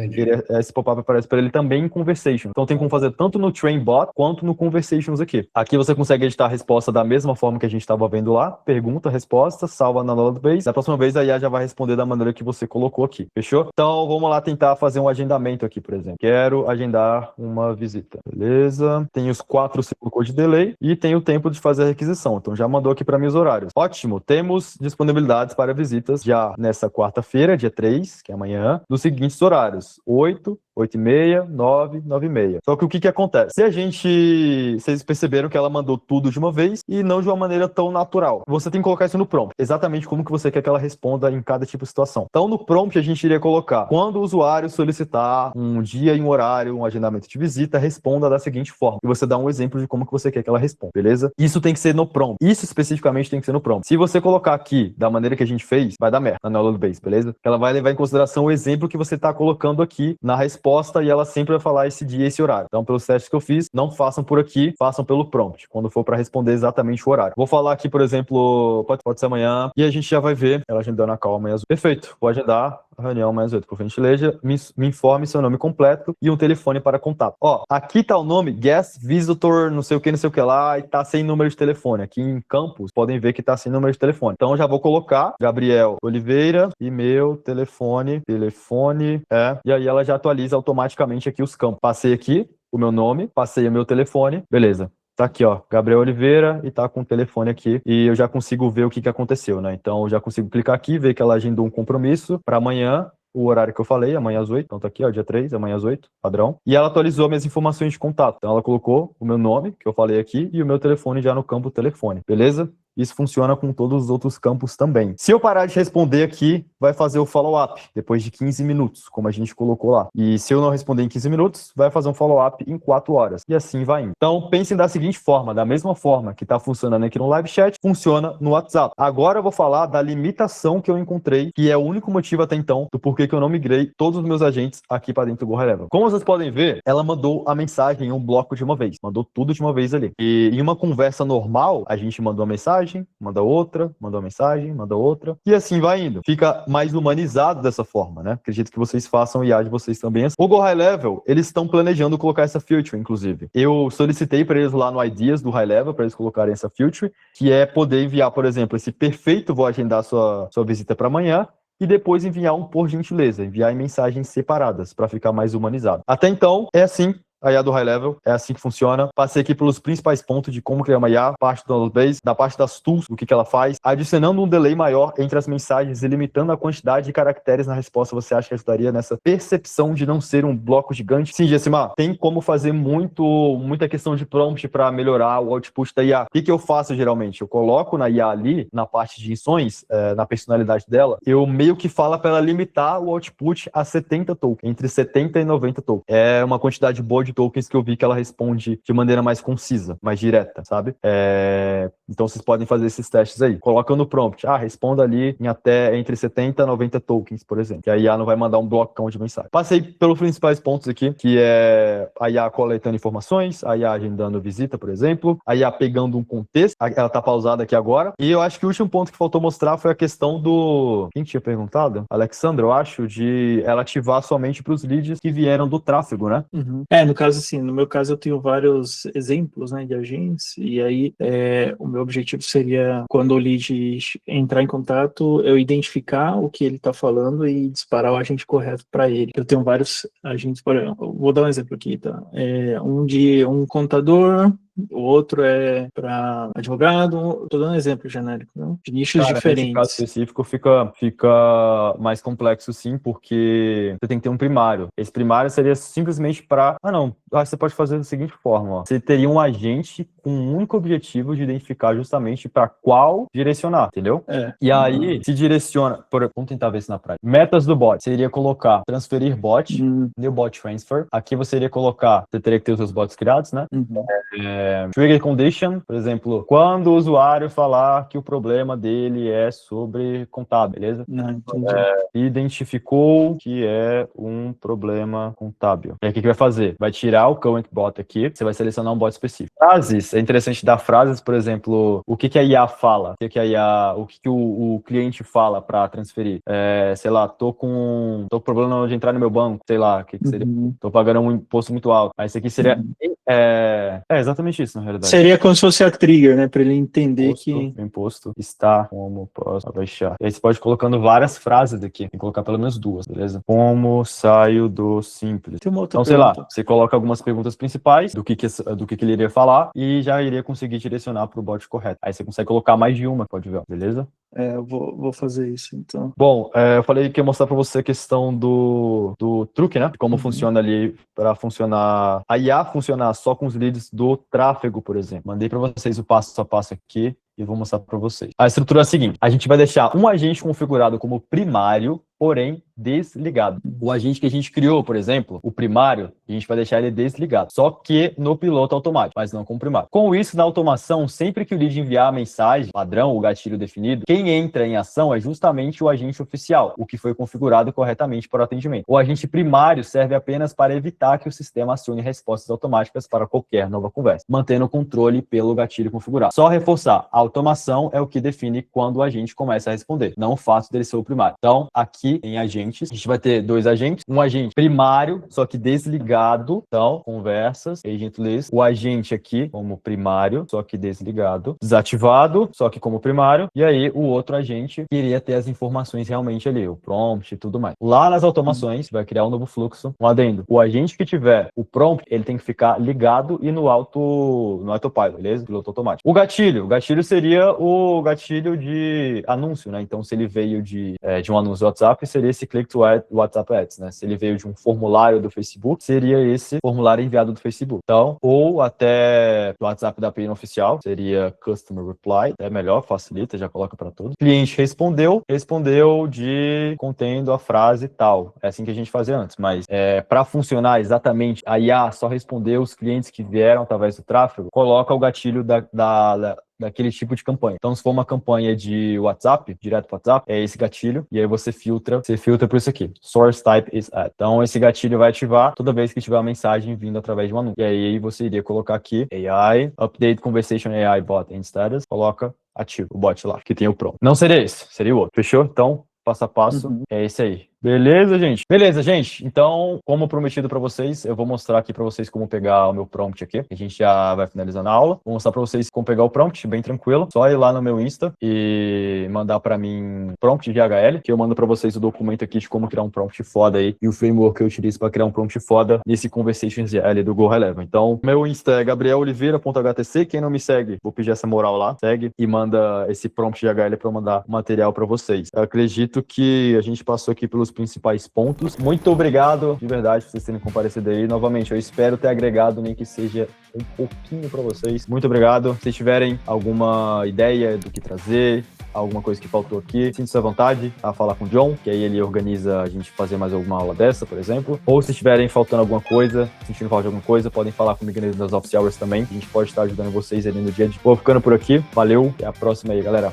Esse pop-up aparece para ele também em Conversation. Então tem como fazer tanto no Train Bot quanto no Conversations aqui. Aqui você consegue editar a resposta da mesma forma que a gente estava vendo lá, pergunta, resposta, salva na knowledge base. Da próxima vez a IA já vai responder da maneira que você colocou aqui, fechou? Então vamos lá tentar fazer um agendamento aqui, por exemplo. Quero agendar uma visita, beleza? Tem os 4 segundos de delay e tem o tempo de fazer a requisição. Então já mandou aqui para mim os horários. Ótimo, temos disponibilidades para visitas já nessa quarta-feira, dia 3, que é amanhã, nos seguintes horários: 8, 8h30, 9, 9h30. Só que o que acontece? Vocês perceberam que ela mandou tudo de uma vez e não de uma maneira tão natural. Você tem que colocar isso no prompt, exatamente como que você quer que ela responda em cada tipo de situação. Então, no prompt, a gente iria colocar: quando o usuário solicitar um dia e um horário, um agendamento de visita, responda da seguinte forma. E você dá um exemplo de como que você quer que ela responda, beleza? Isso tem que ser no prompt. Isso especificamente tem que ser no prompt. Se você colocar aqui da maneira que a gente fez, vai dar merda na knowledge base, beleza? Ela vai levar em consideração o exemplo que você está colocando aqui na resposta e ela sempre vai falar esse dia e esse horário. Então, pelos testes que eu fiz, não façam por aqui, façam pelo prompt, quando for para responder exatamente o horário. Vou falar aqui, por exemplo, pode ser amanhã, e a gente já vai ver ela agendando a call amanhã às 8. Perfeito, vou agendar a reunião amanhã às 8. Por gentileza, me informe seu nome completo e um telefone para contato. Ó, aqui tá o nome, guest visitor, não sei o que lá, e tá sem número de telefone. Aqui em Campos, podem ver que tá sem número de telefone. Então, já vou colocar Gabriel Oliveira, e-mail, telefone, e aí ela já atualiza automaticamente aqui os campos. Passei aqui o meu nome, passei o meu telefone, beleza. Tá aqui, ó, Gabriel Oliveira, e tá com o telefone aqui, e eu já consigo ver o que aconteceu, né? Então, eu já consigo clicar aqui, ver que ela agendou um compromisso para amanhã, o horário que eu falei, amanhã às 8, então tá aqui, ó, dia 3, amanhã às 8, padrão. E ela atualizou minhas informações de contato. Então ela colocou o meu nome, que eu falei aqui, e o meu telefone já no campo telefone, beleza? isso funciona com todos os outros campos também. Se eu parar de responder aqui, vai fazer o follow-up depois de 15 minutos, como a gente colocou lá. E se eu não responder em 15 minutos, vai fazer um follow-up em 4 horas. E assim vai indo. Então, pensem da seguinte forma, da mesma forma que está funcionando aqui no live chat, funciona no WhatsApp. Agora eu vou falar da limitação que eu encontrei, que é o único motivo até então do porquê que eu não migrei todos os meus agentes aqui para dentro do Go High Level. Como vocês podem ver, ela mandou a mensagem em um bloco de uma vez. Mandou tudo de uma vez ali. E em uma conversa normal, a gente manda uma mensagem, manda outra, manda uma mensagem, manda outra. E assim vai indo. Fica mais humanizado dessa forma, né? Acredito que vocês façam o IA de vocês também assim. O Go High Level, eles estão planejando colocar essa feature, inclusive. Eu solicitei para eles lá no Ideas do High Level, para eles colocarem essa feature, que é poder enviar, por exemplo, esse perfeito, vou agendar sua visita para amanhã, e depois enviar um por gentileza, enviar em mensagens separadas, para ficar mais humanizado. Até então, é assim. A IA do High Level, é assim que funciona. Passei aqui pelos principais pontos de como criar uma IA, parte do download base, da parte das tools, do que ela faz, adicionando um delay maior entre as mensagens e limitando a quantidade de caracteres na resposta. Você acha que ajudaria nessa percepção de não ser um bloco gigante? Sim, Gessimar, tem como fazer muita questão de prompt para melhorar o output da IA. O que eu faço geralmente? Eu coloco na IA ali, na parte de instruções, na personalidade dela, eu meio que falo para ela limitar o output a 70 tokens, entre 70 e 90 tokens. É uma quantidade boa de tokens que eu vi que ela responde de maneira mais concisa, mais direta, sabe? Então vocês podem fazer esses testes aí. Coloca no prompt, responda ali em até entre 70 e 90 tokens, por exemplo. Que a IA não vai mandar um blocão de mensagem. Passei pelos principais pontos aqui, que é a IA coletando informações, a IA agendando visita, por exemplo, a IA pegando um contexto, ela tá pausada aqui agora. E eu acho que o último ponto que faltou mostrar foi a questão do... Quem tinha perguntado? Alexandra, eu acho, de ela ativar somente para os leads que vieram do tráfego, né? Uhum. No caso, assim, no meu caso eu tenho vários exemplos, né, de agentes, e aí o meu objetivo seria, quando o lead entrar em contato, eu identificar o que ele está falando e disparar o agente correto para ele. Eu tenho vários agentes, por exemplo, vou dar um exemplo aqui, tá? Um de um contador, o outro é para advogado, estou dando um exemplo genérico, né? De nichos diferentes. Nesse caso específico fica mais complexo sim, porque você tem que ter um primário. Esse primário seria simplesmente para... você pode fazer da seguinte forma, ó. Você teria um agente com um único objetivo de identificar justamente para qual direcionar, entendeu? E aí, se direciona... Vamos tentar ver isso na prática. Metas do bot. Seria colocar transferir bot, new bot transfer. Aqui você iria colocar... Você teria que ter os seus bots criados, né? Trigger condition, por exemplo, quando o usuário falar que o problema dele é sobre contábil, beleza? Identificou que é um problema contábil. E aí, o que vai fazer? Vai tirar o current bot aqui, você vai selecionar um bot específico. Frases, é interessante dar frases, por exemplo, o que a IA fala, o que o cliente fala para transferir. Sei lá, tô com problema de entrar no meu banco, sei lá, o que seria? Tô pagando um imposto muito alto. Aí isso aqui seria... exatamente isso, na realidade. Seria como se fosse a trigger, né? Para ele entender O imposto está como posso abaixar. E aí você pode ir colocando várias frases aqui. Tem que colocar pelo menos 2, beleza? Como saio do simples? Tem uma outra então, sei lá, você coloca algumas perguntas principais do que ele iria falar e já iria conseguir direcionar para o bot correto. Aí você consegue colocar mais de uma, pode ver, beleza? Eu vou fazer isso, então. Bom, eu falei que ia mostrar para você a questão do truque, né? Como funciona ali para funcionar... A IA funcionar só com os leads do tráfego, por exemplo. Mandei para vocês o passo a passo aqui e vou mostrar para vocês. A estrutura é a seguinte. A gente vai deixar um agente configurado como primário, porém desligado. O agente que a gente criou, por exemplo, o primário, a gente vai deixar ele desligado, só que no piloto automático, mas não com o primário. Com isso, na automação, sempre que o lead enviar a mensagem, padrão, o gatilho definido, quem entra em ação é justamente o agente oficial, o que foi configurado corretamente para o atendimento. O agente primário serve apenas para evitar que o sistema acione respostas automáticas para qualquer nova conversa, mantendo o controle pelo gatilho configurado. Só reforçar, a automação é o que define quando o agente começa a responder, não o fato dele ser o primário. Então, aqui em agentes, a gente vai ter 2 agentes, um agente primário, só que desligado, então, conversas, agent list, o agente aqui como primário, só que desligado, desativado, só que como primário, e aí o outro agente queria ter as informações realmente ali, o prompt e tudo mais. Lá nas automações, vai criar um novo fluxo, um adendo. O agente que tiver o prompt, ele tem que ficar ligado e no autopilot, beleza? Piloto automático. O gatilho seria o gatilho de anúncio, né? Então, se ele veio de um anúncio do WhatsApp, seria esse click to WhatsApp Ads, né? Se ele veio de um formulário do Facebook, seria esse formulário enviado do Facebook. Então, ou até do WhatsApp da API oficial, seria Customer Reply, é melhor, facilita, já coloca para todos. Cliente respondeu contendo a frase tal. É assim que a gente fazia antes, mas para funcionar exatamente, a IA só responder os clientes que vieram através do tráfego, coloca o gatilho daquele tipo de campanha. Então, se for uma campanha de WhatsApp, direto para WhatsApp, é esse gatilho, e aí você filtra por isso aqui, source type is ad. Então, esse gatilho vai ativar toda vez que tiver uma mensagem vindo através de um anúncio. E aí você iria colocar aqui, AI, update conversation AI bot and status, coloca ativo o bot lá, que tem o prompt. Não seria esse, seria o outro. Fechou? Então, passo a passo, é esse aí. Beleza, gente? Beleza, gente. Então, como prometido para vocês, eu vou mostrar aqui para vocês como pegar o meu prompt aqui. A gente já vai finalizando a aula. Vou mostrar para vocês como pegar o prompt, bem tranquilo. Só ir lá no meu Insta e mandar para mim prompt de HL, que eu mando para vocês o documento aqui de como criar um prompt foda aí e o framework que eu utilizo para criar um prompt foda nesse Conversations ZL do Go High Level. Então, meu Insta é gabrieloliveira.htc. Quem não me segue, vou pedir essa moral lá. Segue e manda esse prompt de HL para eu mandar material para vocês. Eu acredito que a gente passou aqui pelos principais pontos. Muito obrigado, de verdade, por vocês terem comparecido aí. Novamente, eu espero ter agregado, nem que seja um pouquinho para vocês. Muito obrigado. Se tiverem alguma ideia do que trazer, alguma coisa que faltou aqui, sinta-se à vontade a falar com o John, que aí ele organiza a gente fazer mais alguma aula dessa, por exemplo. Ou se estiverem faltando alguma coisa, sentindo falta de alguma coisa, podem falar comigo nas Office Hours também. A gente pode estar ajudando vocês ali no dia de... Vou ficando por aqui. Valeu. Até a próxima aí, galera.